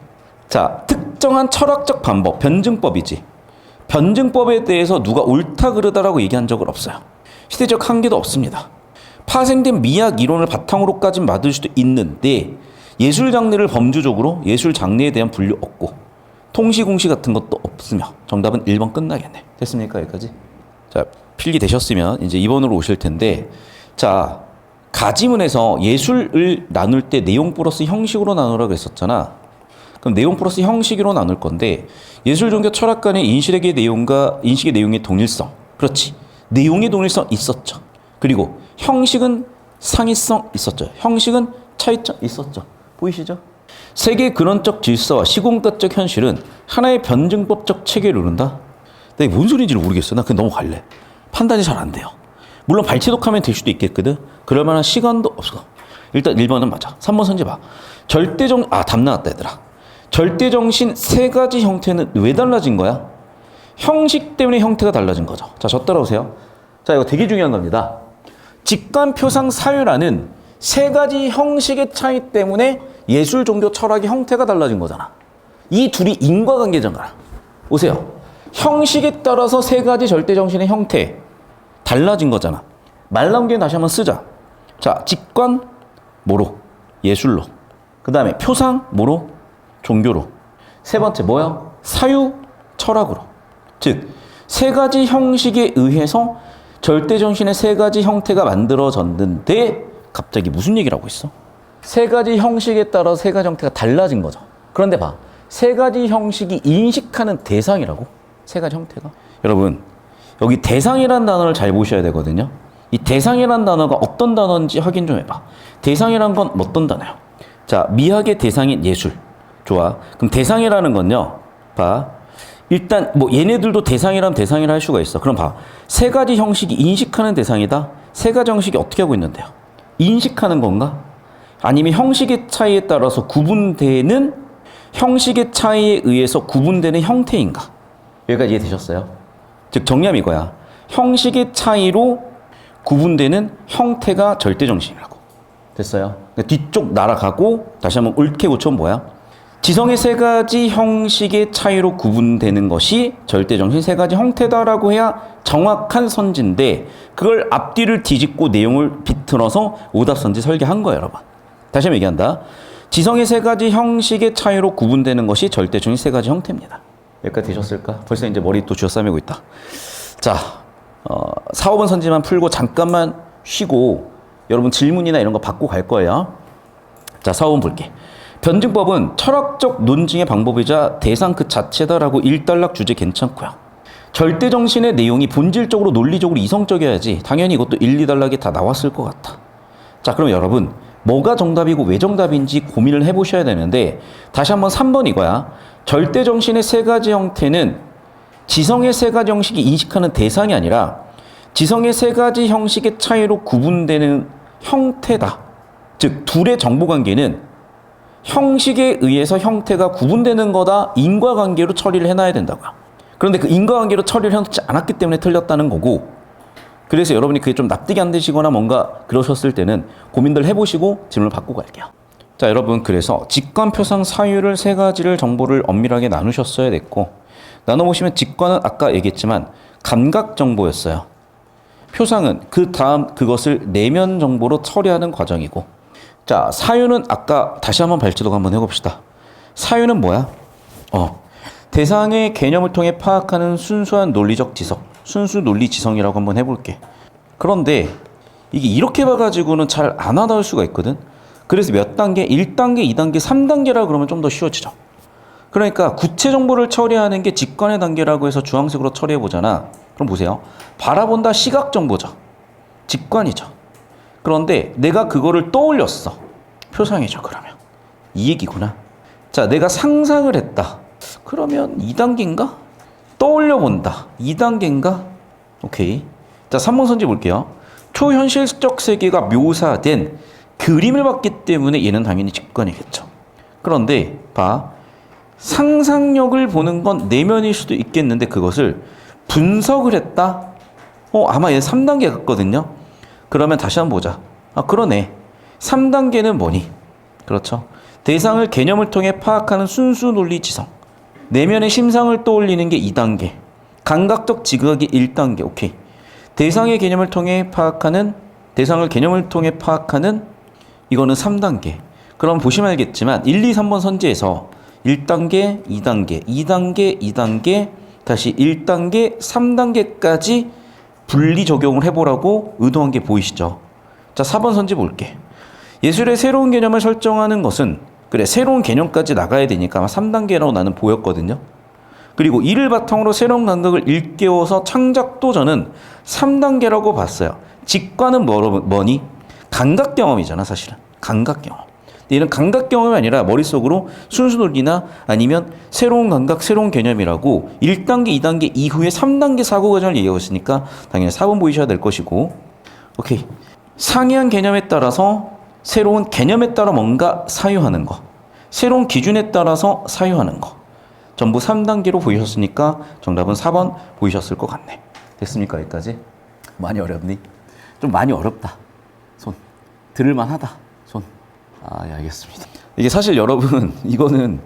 자, 특정한 철학적 방법, 변증법이지. 변증법에 대해서 누가 옳다 그르다라고 얘기한 적은 없어요. 시대적 한계도 없습니다. 파생된 미학 이론을 바탕으로까지 만들 수도 있는데 예술 장르를 범주적으로 예술 장르에 대한 분류 없고 통시공시 같은 것도 없으며 정답은 1번 끝나겠네. 됐습니까? 여기까지? 자, 필기 되셨으면 이제 2번으로 오실 텐데, 자, 가지문에서 예술을 나눌 때 내용 플러스 형식으로 나누라고 했었잖아. 그럼 내용 플러스 형식으로 나눌 건데 예술, 종교, 철학 간의 인식의 내용의 동일성. 그렇지. 내용의 동일성 있었죠. 그리고 형식은 상이성 있었죠. 형식은 차이점 있었죠. 보이시죠? 세계의 근원적 질서와 시공간적 현실은 하나의 변증법적 체계를 이룬다. 내가 뭔 소리인지를 모르겠어. 나 그냥 넘어갈래. 판단이 잘 안 돼요. 물론 발췌독하면 될 수도 있겠거든. 그럴 만한 시간도 없어. 일단 1번은 맞아. 3번 선지 봐. 답 나왔다 얘들아. 절대정신 세 가지 형태는 왜 달라진 거야? 형식 때문에 형태가 달라진 거죠. 자, 저 따라오세요. 자, 이거 되게 중요한 겁니다. 직관, 표상, 사유라는 세 가지 형식의 차이 때문에 예술, 종교, 철학의 형태가 달라진 거잖아. 이 둘이 인과관계잖아. 오세요. 형식에 따라서 세 가지 절대정신의 형태 달라진 거잖아. 말 나온 김에 다시 한번 쓰자. 자, 직관 뭐로? 예술로. 그 다음에 표상 뭐로? 종교로. 세 번째 뭐야? 사유 철학으로. 즉, 세 가지 형식에 의해서 절대정신의 세 가지 형태가 만들어졌는데 갑자기 무슨 얘기를 하고 있어? 세 가지 형식에 따라 세 가지 형태가 달라진 거죠. 그런데 봐. 세 가지 형식이 인식하는 대상이라고? 세 가지 형태가? 여러분, 여기 대상이라는 단어를 잘 보셔야 되거든요. 이 대상이라는 단어가 어떤 단어인지 확인 좀 해봐. 대상이란 건 어떤 단어예요? 자, 미학의 대상인 예술. 좋아. 그럼 대상이라는 건요. 봐. 일단 뭐 얘네들도 대상이라면 대상이라 할 수가 있어. 그럼 봐. 세 가지 형식이 인식하는 대상이다. 세 가지 형식이 어떻게 하고 있는데요? 인식하는 건가? 아니면 형식의 차이에 따라서 구분되는 형식의 차이에 의해서 구분되는 형태인가? 여기까지 이해되셨어요? 즉 정리하면 이거야. 형식의 차이로 구분되는 형태가 절대정신이라고. 됐어요? 뒤쪽 날아가고 다시 한번 옳게 고쳐면 뭐야? 지성의 세 가지 형식의 차이로 구분되는 것이 절대정신 세 가지 형태다라고 해야 정확한 선지인데 그걸 앞뒤를 뒤집고 내용을 비틀어서 오답선지 설계한 거예요, 여러분. 다시 한번 얘기한다. 지성의 세 가지 형식의 차이로 구분되는 것이 절대정신 세 가지 형태입니다. 여기까지 되셨을까? 벌써 이제 머리 또 쥐어싸매고 있다. 자, 4, 5번 선지만 풀고 잠깐만 쉬고 여러분 질문이나 이런 거 받고 갈 거예요. 자, 4, 5번 볼게. 변증법은 철학적 논증의 방법이자 대상 그 자체다라고 일단락 주제 괜찮고요. 절대정신의 내용이 본질적으로 논리적으로 이성적이어야지 당연히 이것도 1, 2단락이 다 나왔을 것 같아. 자, 그럼 여러분 뭐가 정답이고 왜 정답인지 고민을 해보셔야 되는데 다시 한번 3번 이거야. 절대정신의 세 가지 형태는 지성의 세 가지 형식이 인식하는 대상이 아니라 지성의 세 가지 형식의 차이로 구분되는 형태다. 즉 둘의 정보관계는 형식에 의해서 형태가 구분되는 거다. 인과관계로 처리를 해놔야 된다고요. 그런데 그 인과관계로 처리를 해놓지 않았기 때문에 틀렸다는 거고 그래서 여러분이 그게 좀 납득이 안 되시거나 뭔가 그러셨을 때는 고민들 해보시고 질문을 받고 갈게요. 자, 여러분 그래서 직관, 표상, 사유를 세 가지를 정보를 엄밀하게 나누셨어야 됐고 나눠보시면 직관은 아까 얘기했지만 감각 정보였어요. 표상은 그 다음 그것을 내면 정보로 처리하는 과정이고 자, 사유는 아까 다시 한번 발제독 한번 해봅시다. 사유는 뭐야? 대상의 개념을 통해 파악하는 순수한 논리적 지성, 순수 논리 지성이라고 한번 해볼게. 그런데 이게 이렇게 봐가지고는 잘 안 와닿을 수가 있거든. 그래서 몇 단계? 1단계, 2단계, 3단계라 그러면 좀 더 쉬워지죠. 그러니까 구체 정보를 처리하는 게 직관의 단계라고 해서 주황색으로 처리해보잖아. 그럼 보세요. 바라본다 시각 정보죠. 직관이죠. 그런데 내가 그거를 떠올렸어. 표상이죠, 그러면. 이 얘기구나. 자, 내가 상상을 했다. 그러면 2단계인가? 떠올려 본다. 2단계인가? 오케이. 자, 3번 선지 볼게요. 초현실적 세계가 묘사된 그림을 봤기 때문에 얘는 당연히 직관이겠죠. 그런데 봐. 상상력을 보는 건 내면일 수도 있겠는데 그것을 분석을 했다? 아마 얘 3단계 같거든요. 그러면 다시 한번 보자. 그러네. 3단계는 뭐니? 그렇죠. 대상을 개념을 통해 파악하는 순수 논리 지성. 내면의 심상을 떠올리는 게 2단계. 감각적 지각이 1단계. 오케이. 대상의 개념을 통해 파악하는, 대상을 개념을 통해 파악하는 이거는 3단계. 그럼 보시면 알겠지만 1, 2, 3번 선지에서 1단계, 2단계, 2단계, 2단계, 다시 1단계, 3단계까지 분리 적용을 해보라고 의도한 게 보이시죠? 자, 4번 선지 볼게. 예술의 새로운 개념을 설정하는 것은 그래 새로운 개념까지 나가야 되니까 아마 3단계라고 나는 보였거든요. 그리고 이를 바탕으로 새로운 감각을 일깨워서 창작도 저는 3단계라고 봤어요. 직관은 뭐니? 감각 경험이잖아, 사실은. 감각 경험. 얘는 감각 경험이 아니라 머릿속으로 순수 논리나 아니면 새로운 감각, 새로운 개념이라고 1단계, 2단계 이후에 3단계 사고 과정을 얘기하고 있으니까 당연히 4번 보이셔야 될 것이고 오케이. 상이한 개념에 따라서 새로운 개념에 따라 뭔가 사유하는 거 새로운 기준에 따라서 사유하는 거 전부 3단계로 보이셨으니까 정답은 4번 보이셨을 것 같네. 됐습니까? 여기까지? 많이 어렵니? 좀 많이 어렵다. 손. 들을만하다. 손. 예, 알겠습니다. 이게 사실 여러분 이거는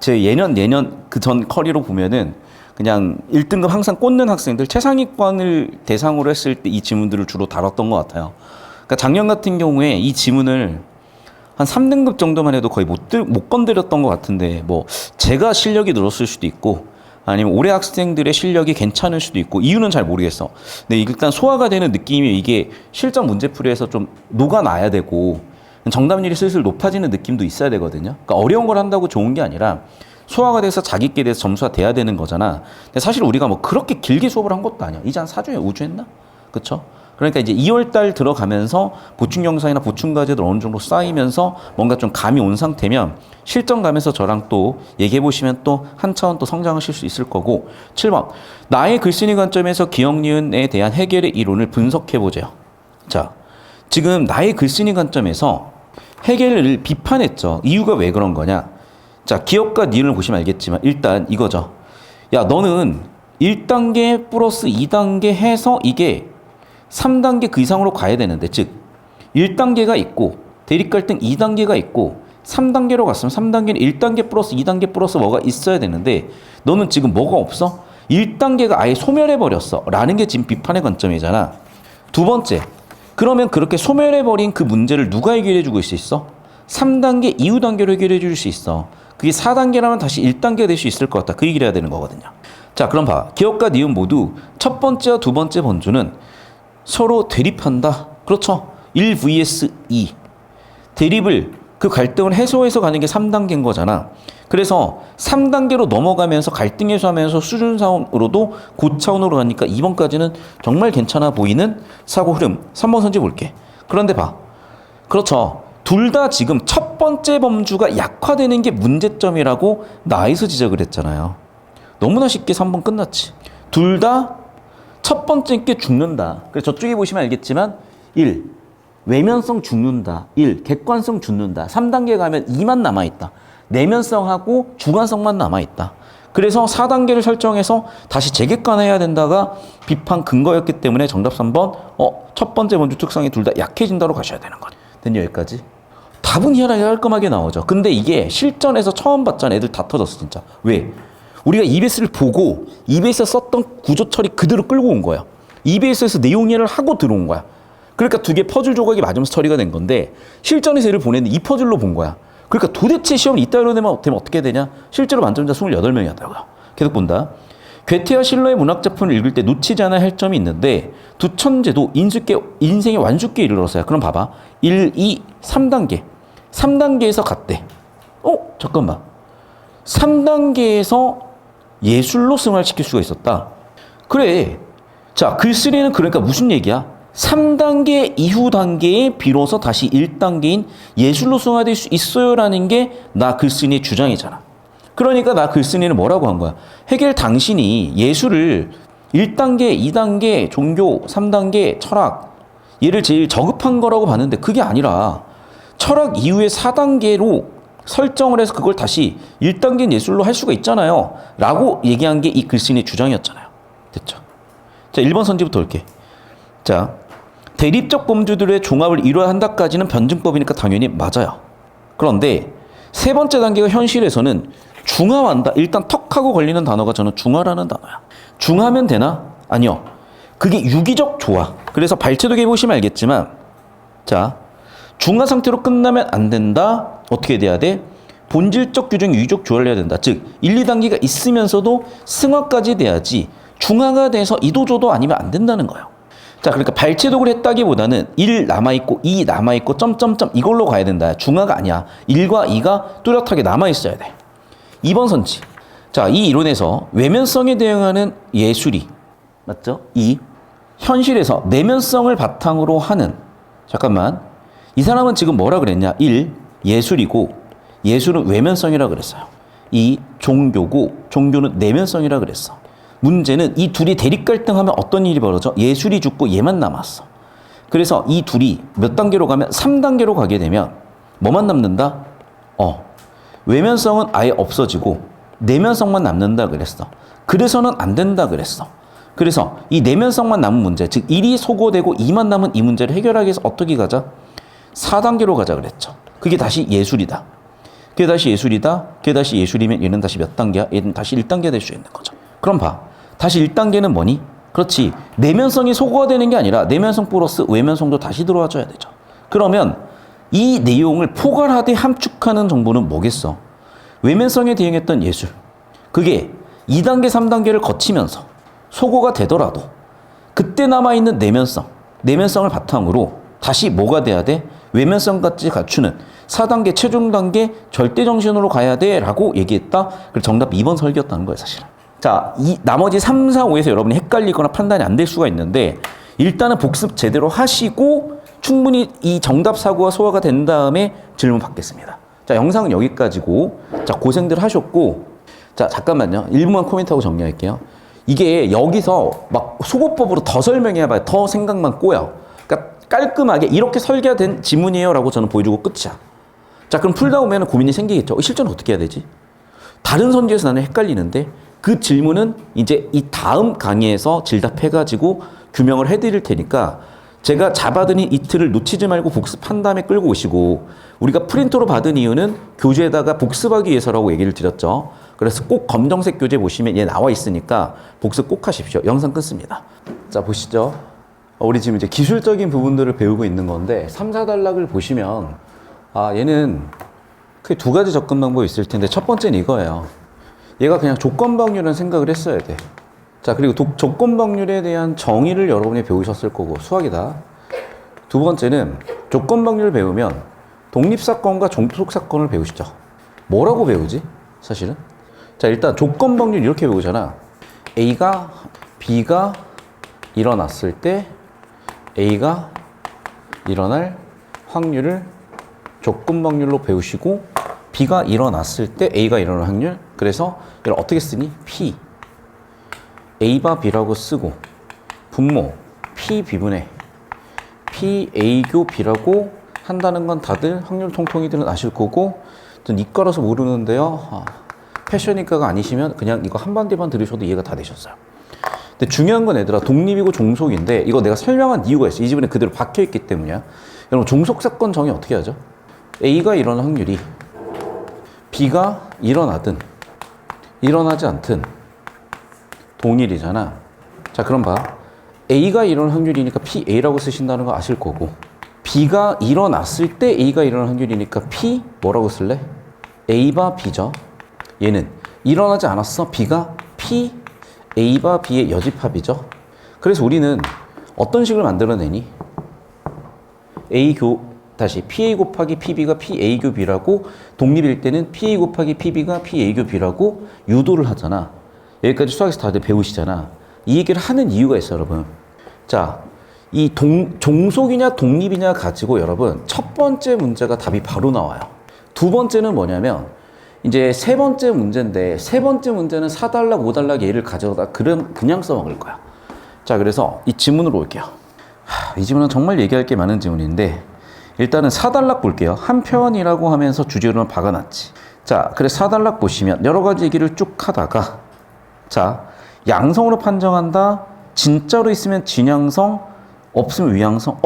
제 예년 그 전 커리로 보면은 그냥 1등급 항상 꽂는 학생들 최상위권을 대상으로 했을 때 이 지문들을 주로 다뤘던 것 같아요. 그러니까 작년 같은 경우에 이 지문을 한 3등급 정도만 해도 거의 못 건드렸던 것 같은데 뭐 제가 실력이 늘었을 수도 있고 아니면 올해 학생들의 실력이 괜찮을 수도 있고 이유는 잘 모르겠어. 근데 일단 소화가 되는 느낌이 이게 실전 문제풀이에서 좀 녹아나야 되고 정답률이 슬슬 높아지는 느낌도 있어야 되거든요. 그러니까 어려운 걸 한다고 좋은 게 아니라 소화가 돼서 자기께 대해서 점수가 돼야 되는 거잖아. 근데 사실 우리가 뭐 그렇게 길게 수업을 한 것도 아니야. 이제 한 4주에 5주 했나? 그쵸? 그러니까 이제 2월달 들어가면서 보충 영상이나 보충 과제들 어느 정도 쌓이면서 뭔가 좀 감이 온 상태면 실전 가면서 저랑 또 얘기해 보시면 또 한 차원 또 성장하실 수 있을 거고. 7번. 나의 글쓰기 관점에서 기억 니은에 대한 해결의 이론을 분석해 보세요. 자, 지금 나의 글쓰기 관점에서 해겔을 비판했죠. 이유가 왜 그런 거냐? 자, 기억과 니은을 보시면 알겠지만 일단 이거죠. 야, 너는 1단계 플러스 2단계 해서 이게 3단계 그 이상으로 가야 되는데, 즉 1단계가 있고 대립갈등 2단계가 있고 3단계로 갔으면 3단계는 1단계 플러스 2단계 플러스 뭐가 있어야 되는데 너는 지금 뭐가 없어? 1단계가 아예 소멸해버렸어 라는 게 지금 비판의 관점이잖아. 두 번째, 그러면 그렇게 소멸해버린 그 문제를 누가 해결해주고 있어? 3단계 이후 단계로 해결해줄 수 있어. 그게 4단계라면 다시 1단계가 될 수 있을 것 같다. 그 얘기를 해야 되는 거거든요. 자, 그럼 봐. 기억과 니은 모두 첫 번째와 두 번째 번주는 서로 대립한다. 그렇죠. 1 vs 2. 대립을, 그 갈등을 해소해서 가는 게 3단계인 거잖아. 그래서 3단계로 넘어가면서 갈등 해소하면서 수준상으로도 고차원으로 가니까 2번까지는 정말 괜찮아 보이는 사고 흐름. 3번 선지 볼게. 그런데 봐. 그렇죠. 둘 다 지금 첫 번째 범주가 약화되는 게 문제점이라고 나에서 지적을 했잖아요. 너무나 쉽게 3번 끝났지. 둘 다 첫 번째 게 죽는다. 그래서 저쪽에 보시면 알겠지만 1. 외면성 죽는다. 1. 객관성 죽는다. 3단계 가면 2만 남아있다. 내면성하고 주관성만 남아있다. 그래서 4단계를 설정해서 다시 재객관해야 된다가 비판 근거였기 때문에 정답 3번 첫 번째 범주 특성이 둘 다 약해진다로 가셔야 되는 거예요. 된 여기까지? 답은 희한하게 깔끔하게 나오죠. 근데 이게 실전에서 처음 봤잖아. 애들 다 터졌어 진짜. 왜? 우리가 EBS를 보고 EBS에 썼던 구조 처리 그대로 끌고 온 거야. EBS에서 내용 이해를 하고 들어온 거야. 그러니까 두 개 퍼즐 조각이 맞으면서 처리가 된 건데 실전에서 얘를 보냈는데 이 퍼즐로 본 거야. 그러니까 도대체 시험을 이따위로 되면 어떻게 되냐? 실제로 만점자 28명이 하더라고요. 계속 본다. 괴테와 실러의 문학작품을 읽을 때 놓치지 않아야 할 점이 있는데 두 천재도 인생의 완숙기에 이르렀어요. 그럼 봐봐. 1, 2, 3단계. 3단계에서 갔대. 잠깐만. 3단계에서 예술로 승화시킬 수가 있었다. 그래. 자, 글쓰기는 그러니까 무슨 얘기야? 3단계 이후 단계에 비로소 다시 1단계인 예술로 승화될 수 있어요라는 게 나 글쓰기의 주장이잖아. 그러니까 나 글쓰기는 뭐라고 한 거야? 해겔 당신이 예술을 1단계, 2단계 종교, 3단계 철학 얘를 제일 저급한 거라고 봤는데 그게 아니라 철학 이후에 4단계로 설정을 해서 그걸 다시 1단계 예술로 할 수가 있잖아요. 라고 얘기한 게 이 글쓰기의 주장이었잖아요. 됐죠? 자, 1번 선지부터 올게. 자, 대립적 범주들의 종합을 이뤄야 한다까지는 변증법이니까 당연히 맞아요. 그런데 세 번째 단계가 현실에서는 중화한다. 일단 턱하고 걸리는 단어가 저는 중화라는 단어야. 중화면 되나? 아니요. 그게 유기적 조화. 그래서 발췌도기 보시면 알겠지만 자, 중화 상태로 끝나면 안 된다. 어떻게 돼야 돼? 본질적 규정 유기적 조화를 해야 된다. 즉 1, 2단계가 있으면서도 승화까지 돼야지 중화가 돼서 이도저도 아니면 안 된다는 거예요. 자, 그러니까 발췌독을 했다기보다는 1 남아있고 2 남아있고 점점점 이걸로 가야 된다. 중화가 아니야. 1과 2가 뚜렷하게 남아있어야 돼. 2번 선지. 자, 이 이론에서 외면성에 대응하는 예술이 맞죠? 2. 현실에서 내면성을 바탕으로 하는 잠깐만. 이 사람은 지금 뭐라 그랬냐? 1. 예술이고 예술은 외면성이라 그랬어요. 2. 종교고 종교는 내면성이라 그랬어. 문제는 이 둘이 대립 갈등하면 어떤 일이 벌어져? 예술이 죽고 얘만 남았어. 그래서 이 둘이 몇 단계로 가면 3단계로 가게 되면 뭐만 남는다? 외면성은 아예 없어지고 내면성만 남는다 그랬어. 그래서는 안 된다 그랬어. 그래서 이 내면성만 남은 문제, 즉 1이 소거되고 2만 남은 이 문제를 해결하기 위해서 어떻게 가자? 4단계로 가자 그랬죠. 그게 다시 예술이다. 그게 다시 예술이다. 그게 다시 예술이면 얘는 다시 몇 단계야? 얘는 다시 1단계 될 수 있는 거죠. 그럼 봐. 다시 1단계는 뭐니? 그렇지. 내면성이 소거가 되는 게 아니라 내면성 플러스 외면성도 다시 들어와줘야 되죠. 그러면 이 내용을 포괄하되 함축하는 정보는 뭐겠어? 외면성에 대응했던 예술. 그게 2단계, 3단계를 거치면서 소거가 되더라도 그때 남아있는 내면성을 바탕으로 다시 뭐가 돼야 돼? 외면성까지 갖추는 4단계 최종 단계 절대 정신으로 가야 돼 라고 얘기했다. 그래서 정답 2번 설계였다는 거예요, 사실은. 자, 이 나머지 3, 4, 5에서 여러분이 헷갈리거나 판단이 안 될 수가 있는데 일단은 복습 제대로 하시고 충분히 이 정답 사고가 소화가 된 다음에 질문 받겠습니다. 자, 영상은 여기까지고, 자, 고생들 하셨고, 자, 잠깐만요. 1분만 코멘트하고 정리할게요. 이게 여기서 막 소거법으로 더 설명해봐야 더 생각만 꼬여. 그러니까 깔끔하게 이렇게 설계된 지문이에요 라고 저는 보여주고 끝이야. 자, 그럼 풀다 보면 고민이 생기겠죠. 실전은 어떻게 해야 되지? 다른 선지에서 나는 헷갈리는데 그 질문은 이제 이 다음 강의에서 질답해가지고 규명을 해드릴 테니까 제가 잡아드니 이틀을 놓치지 말고 복습한 다음에 끌고 오시고, 우리가 프린터로 받은 이유는 교재에다가 복습하기 위해서라고 얘기를 드렸죠. 그래서 꼭 검정색 교재 보시면 얘 나와 있으니까 복습 꼭 하십시오. 영상 끊습니다. 자, 보시죠. 우리 지금 이제 기술적인 부분들을 배우고 있는 건데 3, 4단락을 보시면 얘는 크게 두 가지 접근 방법이 있을 텐데 첫 번째는 이거예요. 얘가 그냥 조건방률이라는 생각을 했어야 돼. 자, 그리고 조건방률에 대한 정의를 여러분이 배우셨을 거고, 수학이다. 두 번째는 조건방률을 배우면 독립사건과 종속사건을 배우시죠. 뭐라고 배우지? 사실은. 자, 일단 조건방률 이렇게 배우잖아. A가 B가 일어났을 때 A가 일어날 확률을 조건방률로 배우시고, B가 일어났을 때 A가 일어날 확률, 그래서 이걸 어떻게 쓰니? P A바 B라고 쓰고, 분모 P B분의 P A교 B라고 한다는 건 다들 확률 통통이들은 아실 거고, 전 이과라서 모르는데요. 패션이과가 아니시면 그냥 이거 한 번 뒤만 들으셔도 이해가 다 되셨어요. 근데 중요한 건 얘들아, 독립이고 종속인데 이거 내가 설명한 이유가 있어. 이 지문에 그대로 박혀있기 때문이야. 여러분, 종속사건 정의 어떻게 하죠? A가 일어날 확률이 B가 일어나든 일어나지 않든 동일이잖아. 자, 그럼 봐. A가 일어날 확률이니까 PA라고 쓰신다는 거 아실 거고, B가 일어났을 때 A가 일어날 확률이니까 P 뭐라고 쓸래? A바 B죠. 얘는 일어나지 않았어. B가 P A바 B의 여집합이죠. 그래서 우리는 어떤 식을 만들어내니? 다시 PA 곱하기 PB가 PA교 B라고, 독립일 때는 PA 곱하기 PB가 PA교 B라고 유도를 하잖아. 여기까지 수학에서 다들 배우시잖아. 이 얘기를 하는 이유가 있어요, 여러분. 자, 이 종속이냐 독립이냐 가지고 여러분 첫 번째 문제가 답이 바로 나와요. 두 번째는 뭐냐면 이제 세 번째 문제인데, 세 번째 문제는 4단락, 5단락 예를 가져다 그냥 써먹을 거야. 자, 그래서 이 지문으로 올게요. 이 지문은 정말 얘기할 게 많은 지문인데, 일단은 4단락 볼게요. 한 편이라고 하면서 주제로는 박아놨지. 자, 그래서 4단락 보시면 여러 가지 얘기를 쭉 하다가, 자, 양성으로 판정한다. 진짜로 있으면 진양성, 없으면 위양성.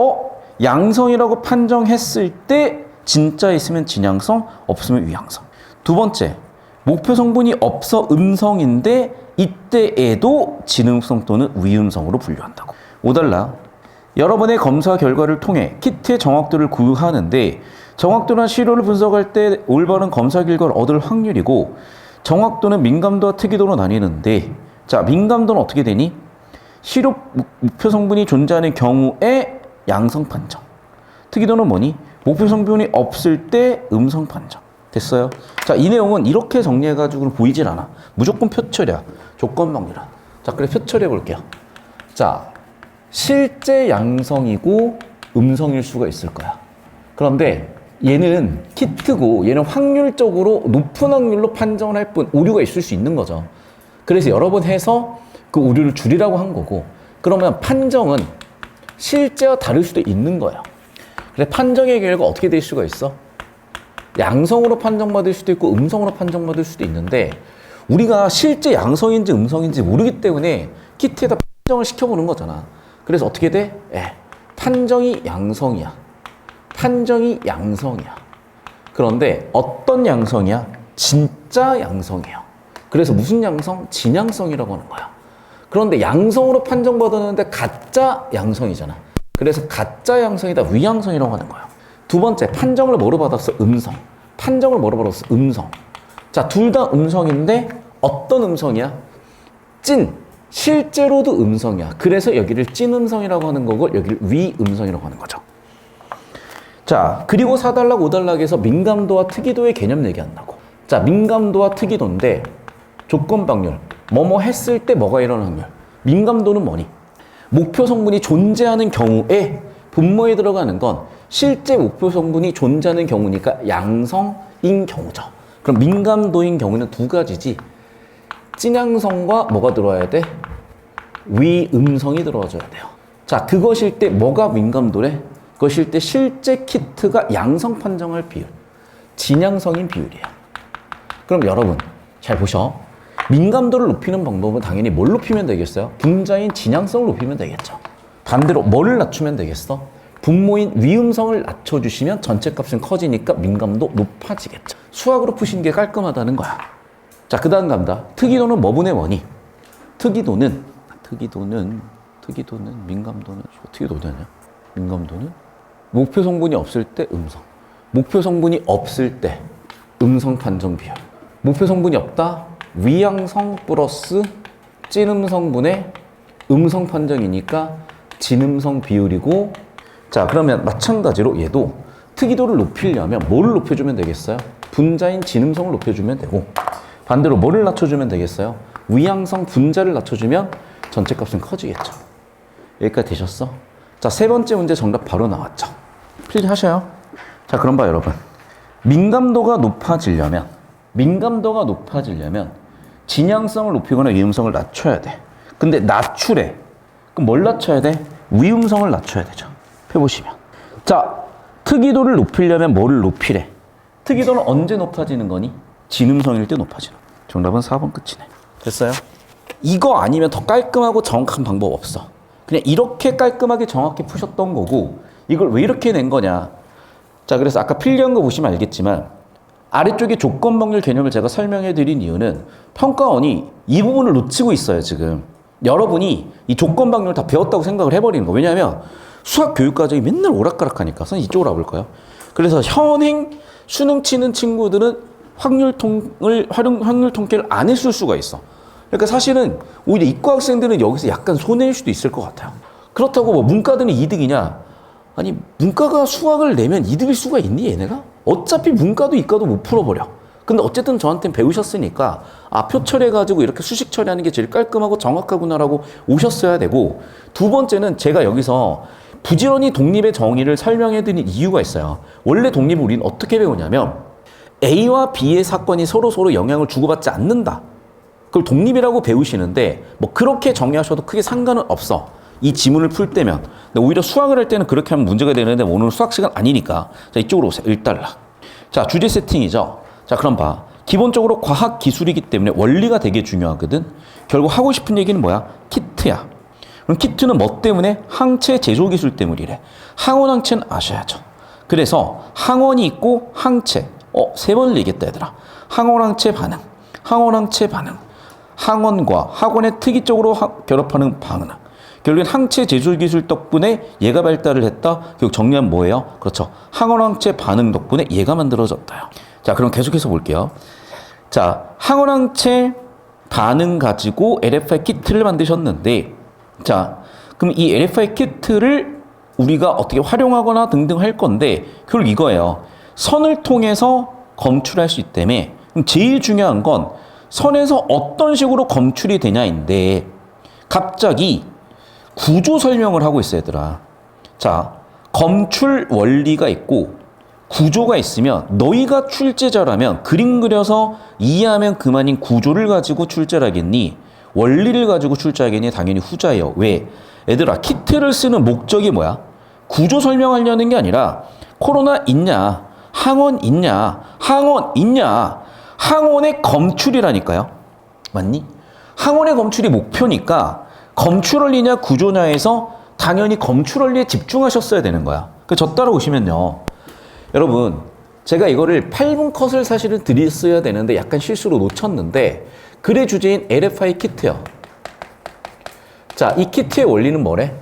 양성이라고 판정했을 때 진짜 있으면 진양성, 없으면 위양성. 두 번째, 목표 성분이 없어 음성인데 이때에도 진음성 또는 위음성으로 분류한다고. 5단락, 여러 번의 검사 결과를 통해 키트의 정확도를 구하는데, 정확도는 시료를 분석할 때 올바른 검사 결과를 얻을 확률이고, 정확도는 민감도와 특이도로 나뉘는데, 자, 민감도는 어떻게 되니? 시료 목표 성분이 존재하는 경우에 양성 판정. 특이도는 뭐니? 목표 성분이 없을 때 음성 판정. 됐어요? 자, 이 내용은 이렇게 정리해가지고는 보이질 않아. 무조건 표철이야. 조건방률이야. 자, 그래 표철해 볼게요. 자, 실제 양성이고 음성일 수가 있을 거야. 그런데 얘는 키트고 얘는 확률적으로 높은 확률로 판정을 할 뿐 오류가 있을 수 있는 거죠. 그래서 여러 번 해서 그 오류를 줄이라고 한 거고, 그러면 판정은 실제와 다를 수도 있는 거예요. 그래서 판정의 결과가 어떻게 될 수가 있어? 양성으로 판정받을 수도 있고 음성으로 판정받을 수도 있는데, 우리가 실제 양성인지 음성인지 모르기 때문에 키트에다 판정을 시켜보는 거잖아. 그래서 어떻게 돼? 판정이 양성이야. 판정이 양성이야. 그런데 어떤 양성이야? 진짜 양성이에요. 그래서 무슨 양성? 진양성이라고 하는 거야. 그런데 양성으로 판정받았는데 가짜 양성이잖아. 그래서 가짜 양성이다, 위양성이라고 하는 거야. 두 번째, 판정을 뭐로 받았어? 음성. 판정을 뭐로 받았어? 음성. 자, 둘 다 음성인데 어떤 음성이야? 찐. 실제로도 음성이야. 그래서 여기를 찐 음성이라고 하는 거고 여기를 위 음성이라고 하는 거죠. 자, 그리고 4단락, 5단락에서 민감도와 특이도의 개념 얘기 안 나고. 자, 민감도와 특이도인데 조건 방률. 뭐뭐 했을 때 뭐가 일어나는 확률. 민감도는 뭐니? 목표 성분이 존재하는 경우에 분모에 들어가는 건 실제 목표 성분이 존재하는 경우니까 양성인 경우죠. 그럼 민감도인 경우는 두 가지지. 진양성과 뭐가 들어와야 돼? 위음성이 들어와줘야 돼요. 자, 그것일 때 뭐가 민감도래? 그것일 때 실제 키트가 양성 판정할 비율, 진양성인 비율이에요. 그럼 여러분 잘 보셔. 민감도를 높이는 방법은 당연히 뭘 높이면 되겠어요? 분자인 진양성을 높이면 되겠죠. 반대로 뭐를 낮추면 되겠어? 분모인 위음성을 낮춰주시면 전체 값은 커지니까 민감도 높아지겠죠. 수학으로 푸신 게 깔끔하다는 거야. 자, 그 다음 갑니다. 특이도는 뭐분의 뭐니? 특이도는 민감도는 어떻게 도되냐? 민감도는 목표 성분이 없을 때 음성, 목표 성분이 없을 때 음성 판정 비율, 목표 성분이 없다 위양성 플러스 찐음성분의 음성 판정이니까 진음성 비율이고. 자, 그러면 마찬가지로 얘도 특이도를 높이려면 뭐를 높여주면 되겠어요? 분자인 진음성을 높여주면 되고, 반대로 뭐를 낮춰주면 되겠어요? 위양성 분자를 낮춰주면 전체 값은 커지겠죠. 여기까지 되셨어? 자, 세 번째 문제 정답 바로 나왔죠. 필기하셔요. 자, 그럼 봐 여러분. 민감도가 높아지려면 진양성을 높이거나 위음성을 낮춰야 돼. 근데 낮추래. 그럼 뭘 낮춰야 돼? 위음성을 낮춰야 되죠. 펴보시면. 자, 특이도를 높이려면 뭐를 높이래? 특이도는 언제 높아지는 거니? 진음성일 때 높아지는. 정답은 4번 끝이네. 됐어요? 이거 아니면 더 깔끔하고 정확한 방법 없어. 그냥 이렇게 깔끔하게 정확히 푸셨던 거고, 이걸 왜 이렇게 낸 거냐. 자, 그래서 아까 필기한 거 보시면 알겠지만 아래쪽에 조건 방률 개념을 제가 설명해 드린 이유는 평가원이 이 부분을 놓치고 있어요. 지금 여러분이 이 조건 방률 다 배웠다고 생각을 해버리는 거. 왜냐하면 수학 교육 과정이 맨날 오락가락하니까. 선생님 이쪽으로 와볼까요? 그래서 현행 수능 치는 친구들은 확률 통계를 안 했을 수가 있어. 그러니까 사실은 오히려 이과 학생들은 여기서 약간 손해일 수도 있을 것 같아요. 그렇다고 뭐 문과들은 이득이냐? 아니, 문과가 수학을 내면 이득일 수가 있니 얘네가? 어차피 문과도 이과도 못 풀어버려. 근데 어쨌든 저한테는 배우셨으니까 표 처리해가지고 이렇게 수식 처리하는 게 제일 깔끔하고 정확하구나라고 오셨어야 되고, 두 번째는 제가 여기서 부지런히 독립의 정의를 설명해드린 이유가 있어요. 원래 독립을 우리는 어떻게 배우냐면 A와 B의 사건이 서로 영향을 주고받지 않는다. 그걸 독립이라고 배우시는데 뭐 그렇게 정의하셔도 크게 상관은 없어. 이 지문을 풀 때면. 근데 오히려 수학을 할 때는 그렇게 하면 문제가 되는데 오늘은 수학 시간 아니니까. 자, 이쪽으로 오세요. 1달러. 자, 주제 세팅이죠. 자, 그럼 봐. 기본적으로 과학 기술이기 때문에 원리가 되게 중요하거든. 결국 하고 싶은 얘기는 뭐야? 키트야. 그럼 키트는 뭐 때문에? 항체 제조 기술 때문이래. 항원 항체는 아셔야죠. 그래서 항원이 있고 항체. 세 번을 얘기했다 얘들아. 항원 항체 반응. 항원 항체 반응. 항원과 학원의 특이적으로 결합하는 반응. 결국엔 항체 제조 기술 덕분에 얘가 발달을 했다. 결국 정리하면 뭐예요? 그렇죠. 항원 항체 반응 덕분에 얘가 만들어졌다요. 자, 그럼 계속해서 볼게요. 자, 항원 항체 반응 가지고 LFI 키트를 만드셨는데, 자, 그럼 이 LFI 키트를 우리가 어떻게 활용하거나 등등 할 건데, 결국 이거예요. 선을 통해서 검출할 수 있다며. 그럼 제일 중요한 건 선에서 어떤 식으로 검출이 되냐인데, 갑자기 구조 설명을 하고 있어요, 얘들아. 자, 검출 원리가 있고 구조가 있으면 너희가 출제자라면 그림 그려서 이해하면 그만인 구조를 가지고 출제를 하겠니? 원리를 가지고 출제하겠니? 당연히 후자예요. 왜? 얘들아, 키트를 쓰는 목적이 뭐야? 구조 설명하려는 게 아니라 코로나 있냐? 항원 있냐? 항원 있냐? 항원의 검출이라니까요. 맞니? 항원의 검출이 목표니까 검출 원리냐 구조냐에서 당연히 검출 원리에 집중하셨어야 되는 거야. 저 따라오시면요. 여러분, 제가 이거를 8분 컷을 사실은 드렸어야 되는데 약간 실수로 놓쳤는데, 글의 주제인 LFI 키트요. 자, 이 키트의 원리는 뭐래?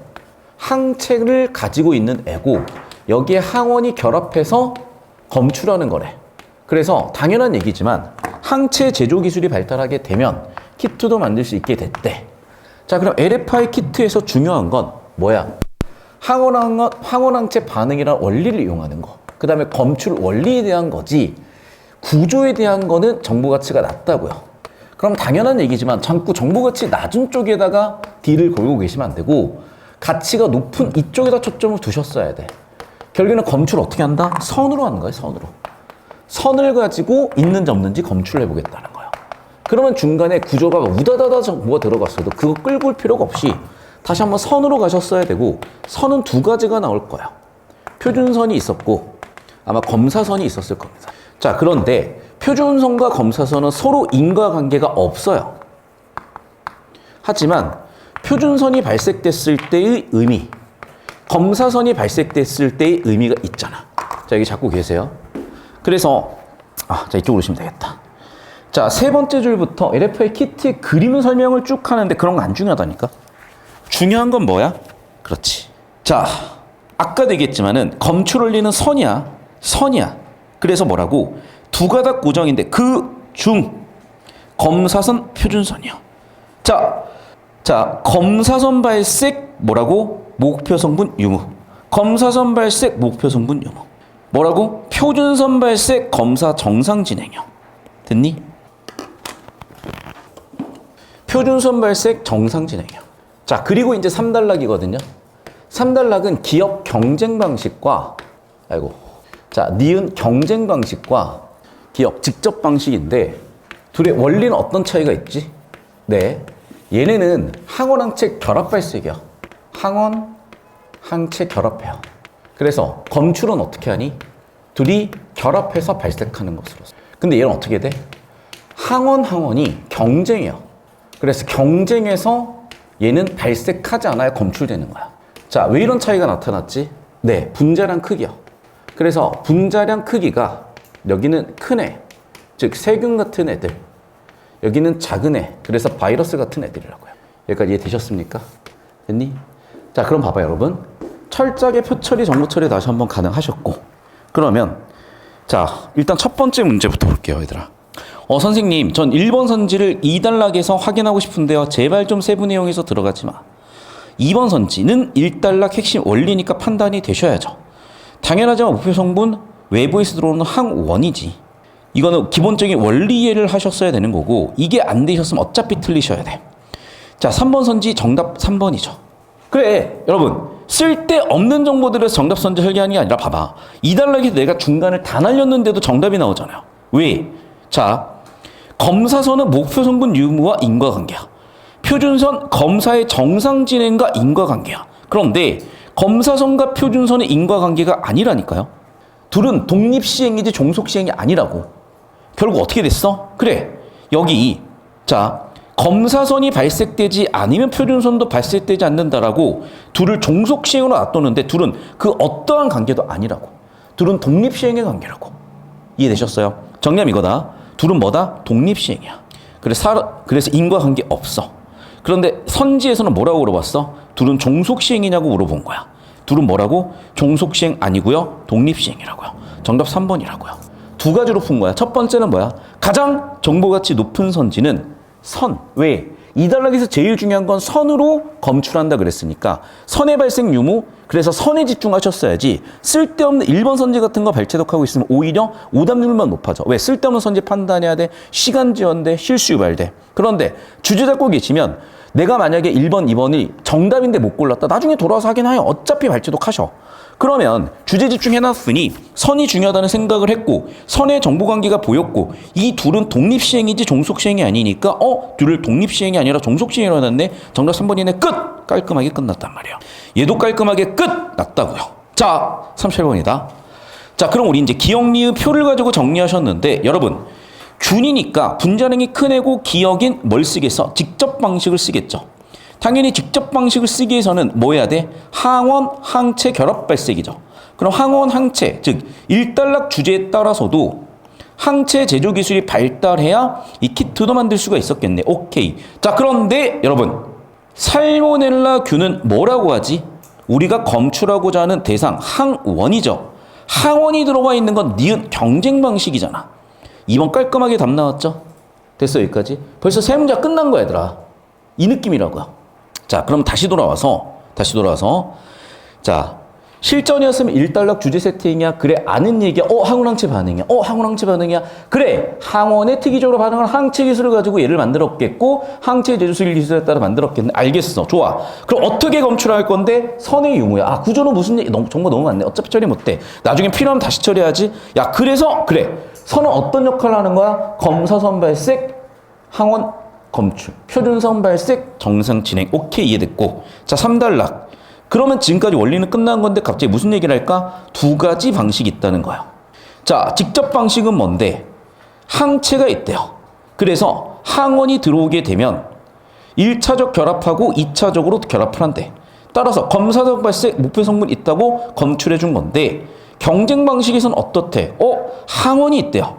항체를 가지고 있는 애고 여기에 항원이 결합해서 검출하는 거래. 그래서 당연한 얘기지만 항체 제조 기술이 발달하게 되면 키트도 만들 수 있게 됐대. 자, 그럼 LFI 키트에서 중요한 건 뭐야? 항원항체 반응이라는 원리를 이용하는 거. 그 다음에 검출 원리에 대한 거지 구조에 대한 거는 정보 가치가 낮다고요. 그럼 당연한 얘기지만 자꾸 정보 가치 낮은 쪽에다가 D를 걸고 계시면 안 되고 가치가 높은 이쪽에다 초점을 두셨어야 돼. 결국에는 검출 어떻게 한다? 선으로 하는 거예요. 선으로. 선을 가지고 있는지 없는지 검출을 해보겠다는 거예요. 그러면 중간에 구조가 우다다다 정보가 들어갔어도 그거 끌고 올 필요가 없이 다시 한번 선으로 가셨어야 되고 선은 두 가지가 나올 거예요. 표준선이 있었고 아마 검사선이 있었을 겁니다. 자, 그런데 표준선과 검사선은 서로 인과관계가 없어요. 하지만 표준선이 발색됐을 때의 의미, 검사선이 발색됐을 때의 의미가 있잖아. 자, 여기 잡고 계세요. 그래서 자, 이쪽으로 오시면 되겠다. 자, 세 번째 줄부터 LFI 키트의 그림 설명을 쭉 하는데 그런 거 안 중요하다니까. 중요한 건 뭐야? 그렇지. 자, 아까도 얘기했지만은 검출 원리는 선이야. 그래서 뭐라고? 두 가닥 고정인데 그 중 검사선 표준선이요. 자, 검사선 발색 뭐라고? 목표 성분 유무. 검사선 발색 목표 성분 유무. 뭐라고? 표준선 발색 검사 정상 진행형. 됐니? 표준선 발색 정상 진행형. 자, 그리고 이제 3단락이거든요. 3단락은 기업 경쟁 방식과 니은 경쟁 방식과 기업 직접 방식인데 둘의 원리는 어떤 차이가 있지? 네. 얘네는 항원항체 결합 발색이야. 항원항체 결합해요. 그래서 검출은 어떻게 하니? 둘이 결합해서 발색하는 것으로. 근데 얘는 어떻게 돼? 항원이 경쟁이야. 그래서 경쟁에서 얘는 발색하지 않아야 검출되는 거야. 자, 왜 이런 차이가 나타났지? 네, 분자량 크기요. 그래서 분자량 크기가 여기는 큰 애, 즉 세균 같은 애들, 여기는 작은 애, 그래서 바이러스 같은 애들이라고요. 여기까지 이해되셨습니까? 됐니? 자, 그럼 봐봐요, 여러분. 철저하게 표처리, 정보처리 다시 한번 가능하셨고, 그러면 자, 일단 첫 번째 문제부터 볼게요, 얘들아. 선생님, 전 1번 선지를 2단락에서 확인하고 싶은데요. 제발 좀 세분 이용해서 들어가지 마. 2번 선지는 1단락 핵심 원리니까 판단이 되셔야죠. 당연하지만 목표 성분 외부에서 들어오는 항원이지. 이거는 기본적인 원리 이해를 하셨어야 되는 거고 이게 안 되셨으면 어차피 틀리셔야 돼. 자, 3번 선지 정답 3번이죠. 그래, 여러분. 쓸데없는 정보들에서 정답 선지 설계하는 게 아니라 봐봐. 2단락에서 내가 중간을 다 날렸는데도 정답이 나오잖아요. 왜? 자, 검사선은 목표 성분 유무와 인과관계야. 표준선 검사의 정상 진행과 인과관계야. 그런데 검사선과 표준선의 인과관계가 아니라니까요. 둘은 독립시행이지 종속시행이 아니라고. 결국 어떻게 됐어? 그래, 여기 자, 검사선이 발색되지 않으면 표준선도 발색되지 않는다라고 둘을 종속시행으로 놔뒀는데 둘은 그 어떠한 관계도 아니라고. 둘은 독립시행의 관계라고. 이해되셨어요? 정리하면 이거다. 둘은 뭐다? 독립시행이야. 그래서 인과관계 없어. 그런데 선지에서는 뭐라고 물어봤어? 둘은 종속시행이냐고 물어본 거야. 둘은 뭐라고? 종속시행 아니고요. 독립시행이라고요. 정답 3번이라고요. 두 가지로 푼 거야. 첫 번째는 뭐야? 가장 정보가치 높은 선지는 선. 왜? 2단락에서 제일 중요한 건 선으로 검출한다 그랬으니까 선의 발생 유무, 그래서 선에 집중하셨어야지 쓸데없는 1번 선지 같은 거 발췌독하고 있으면 오히려 오답률만 높아져. 왜? 쓸데없는 선지 판단해야 돼. 시간 지연돼. 실수 유발돼. 그런데 주제 잡고 계시면 내가 만약에 1번, 2번이 정답인데 못 골랐다. 나중에 돌아와서 확인하여. 어차피 발췌독하셔. 그러면 주제 집중해놨으니 선이 중요하다는 생각을 했고 선의 정보관계가 보였고 이 둘은 독립시행이지 종속시행이 아니니까 둘을 독립시행이 아니라 종속시행이라고 해놨네. 정답 3번이네. 끝! 깔끔하게 끝났단 말이에요. 얘도 깔끔하게 끝났다고요. 자, 37번이다. 자, 그럼 우리 이제 기억, 니은, 표를 가지고 정리하셨는데 여러분 균이니까 분자량이 큰 애고 기억인 뭘 쓰겠어? 직접 방식을 쓰겠죠. 당연히 직접 방식을 쓰기 위해서는 뭐 해야 돼? 항원, 항체 결합 발색이죠. 그럼 항원, 항체, 즉 1단락 주제에 따라서도 항체 제조 기술이 발달해야 이 키트도 만들 수가 있었겠네. 오케이. 자, 그런데 여러분 살모넬라 균은 뭐라고 하지? 우리가 검출하고자 하는 대상 항원이죠. 항원이 들어가 있는 건 니은 경쟁 방식이잖아. 2번 깔끔하게 답 나왔죠? 됐어, 여기까지? 벌써 세 문제 끝난 거야, 얘들아. 이 느낌이라고요. 자, 그럼 다시 돌아와서 자, 실전이었으면 일단락 주제 세팅이야. 그래, 아는 얘기야. 항원항체 반응이야. 항원항체 반응이야. 그래, 항원의 특이적으로 반응하는 항체 기술을 가지고 얘를 만들었겠고 항체 제조술 기술에 따라 만들었겠네. 알겠어. 좋아. 그럼 어떻게 검출할 건데? 선의 유무야. 구조는 무슨 얘기? 정보 너무 많네. 어차피 처리 못해. 나중에 필요하면 다시 처리하지. 야, 그래서 그래. 선은 어떤 역할을 하는 거야? 검사선 발색, 항원 검출, 표준선 발색, 정상 진행. 오케이, 이해됐고. 자, 3단락. 그러면 지금까지 원리는 끝난 건데 갑자기 무슨 얘기를 할까? 두 가지 방식이 있다는 거예요. 자, 직접 방식은 뭔데? 항체가 있대요. 그래서 항원이 들어오게 되면 1차적 결합하고 2차적으로 결합을 한대. 따라서 검사적 발색 목표 성분이 있다고 검출해 준 건데 경쟁 방식에서는 어떻대? 항원이 있대요.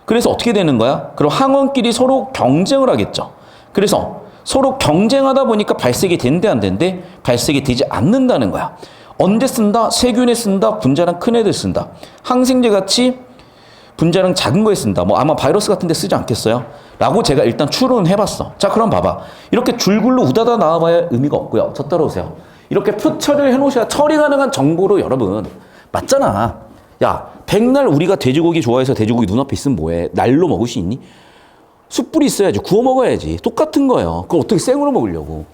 그래서 어떻게 되는 거야? 그럼 항원끼리 서로 경쟁을 하겠죠. 그래서 서로 경쟁하다 보니까 발색이 된대 안 된대? 발색이 되지 않는다는 거야. 언제 쓴다? 세균에 쓴다? 분자량 큰 애들 쓴다. 항생제 같이 분자량 작은 거에 쓴다. 아마 바이러스 같은 데 쓰지 않겠어요? 라고 제가 일단 추론을 해봤어. 자, 그럼 봐봐. 이렇게 줄글로 우다다 나와봐야 의미가 없고요. 저 따라오세요. 이렇게 표 처리를 해놓으셔야 처리 가능한 정보로 여러분. 맞잖아. 야, 백날 우리가 돼지고기 좋아해서 돼지고기 눈앞에 있으면 뭐해? 날로 먹을 수 있니? 숯불이 있어야지. 구워 먹어야지. 똑같은 거예요. 그걸 어떻게 생으로 먹으려고.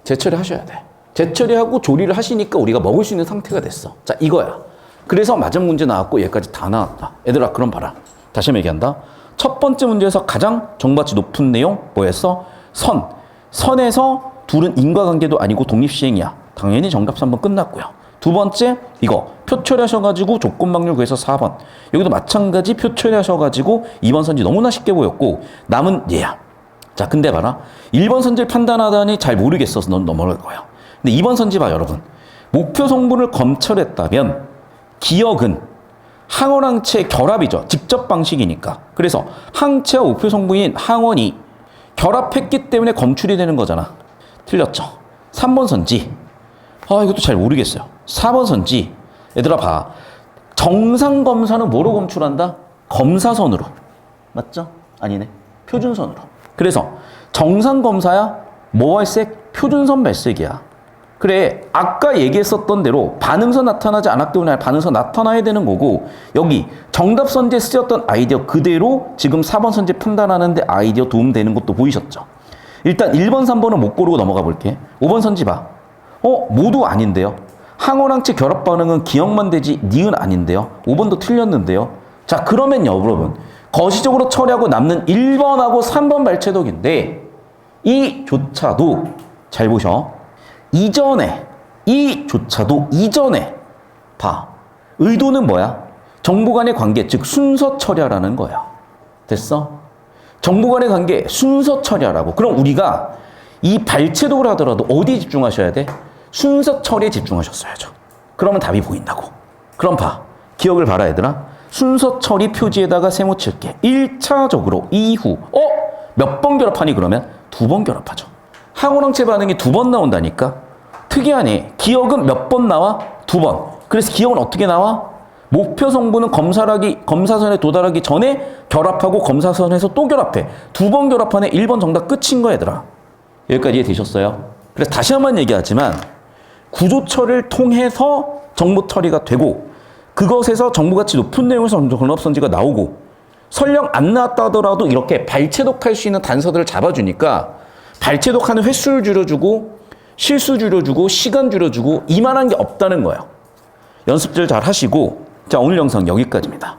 재처리 하셔야 돼. 재처리하고 조리를 하시니까 우리가 먹을 수 있는 상태가 됐어. 자, 이거야. 그래서 마지막 문제 나왔고 얘까지 다 나왔다. 얘들아, 그럼 봐라. 다시 한번 얘기한다. 첫 번째 문제에서 가장 정보가치 높은 내용 뭐였어? 선. 선에서 둘은 인과관계도 아니고 독립시행이야. 당연히 정답 3번 끝났고요. 두 번째 이거 표 처리하셔가지고 조건 방률 구해서 4번. 여기도 마찬가지 표 처리하셔가지고 2번 선지 너무나 쉽게 보였고 남은 얘야. 자, 근데 봐라. 1번 선지를 판단하다니 잘 모르겠어서 넌 넘어갈 거야. 근데 2번 선지 봐, 여러분. 목표 성분을 검출했다면 기억은 항원항체 결합이죠. 직접 방식이니까. 그래서 항체와 목표 성분인 항원이 결합했기 때문에 검출이 되는 거잖아. 틀렸죠. 3번 선지. 이것도 잘 모르겠어요. 4번 선지. 얘들아 봐. 정상 검사는 뭐로 검출한다? 검사선으로. 맞죠? 아니네. 표준선으로. 그래서 정상 검사야 뭐 발색? 표준선 발색이야. 그래, 아까 얘기했었던 대로 반응선 나타나지 않았기 때문에 반응선 나타나야 되는 거고 여기 정답 선지에 쓰였던 아이디어 그대로 지금 4번 선지 판단하는데 아이디어 도움되는 것도 보이셨죠? 일단 1번, 3번은 못 고르고 넘어가 볼게. 5번 선지 봐. 모두 아닌데요. 항원항체 결합 반응은 기억만 되지 니은 아닌데요. 5번도 틀렸는데요. 자, 그러면 여러분 거시적으로 처리하고 남는 1번하고 3번 발췌독인데 이조차도 잘 보셔. 이조차도 이전에 봐. 의도는 뭐야? 정보 간의 관계, 즉 순서 처리하라는 거야. 됐어? 정보 간의 관계 순서 처리하라고. 그럼 우리가 이 발췌독을 하더라도 어디에 집중하셔야 돼? 순서 처리에 집중하셨어야죠. 그러면 답이 보인다고. 그럼 봐. 기억을 봐라, 얘들아. 순서 처리 표지에다가 세모 칠게. 1차적으로 이후. 몇 번 결합하니 그러면? 2번 결합하죠. 항원항체 반응이 2번 나온다니까? 특이하네. 기억은 몇 번 나와? 2번. 그래서 기억은 어떻게 나와? 목표 성분은 검사선에 도달하기 전에 결합하고 검사선에서 또 결합해. 2번 결합하네. 1번 정답 끝인 거 얘들아. 여기까지 이해되셨어요? 그래서 다시 한번 얘기하지만 구조 처리를 통해서 정보 처리가 되고 그것에서 정보가치 높은 내용에서 전압선지가 나오고 설령 안 나왔다 하더라도 이렇게 발췌독할 수 있는 단서들을 잡아주니까 발췌독하는 횟수를 줄여주고 실수 줄여주고 시간 줄여주고 이만한 게 없다는 거예요. 연습들 잘 하시고 자, 오늘 영상 여기까지입니다.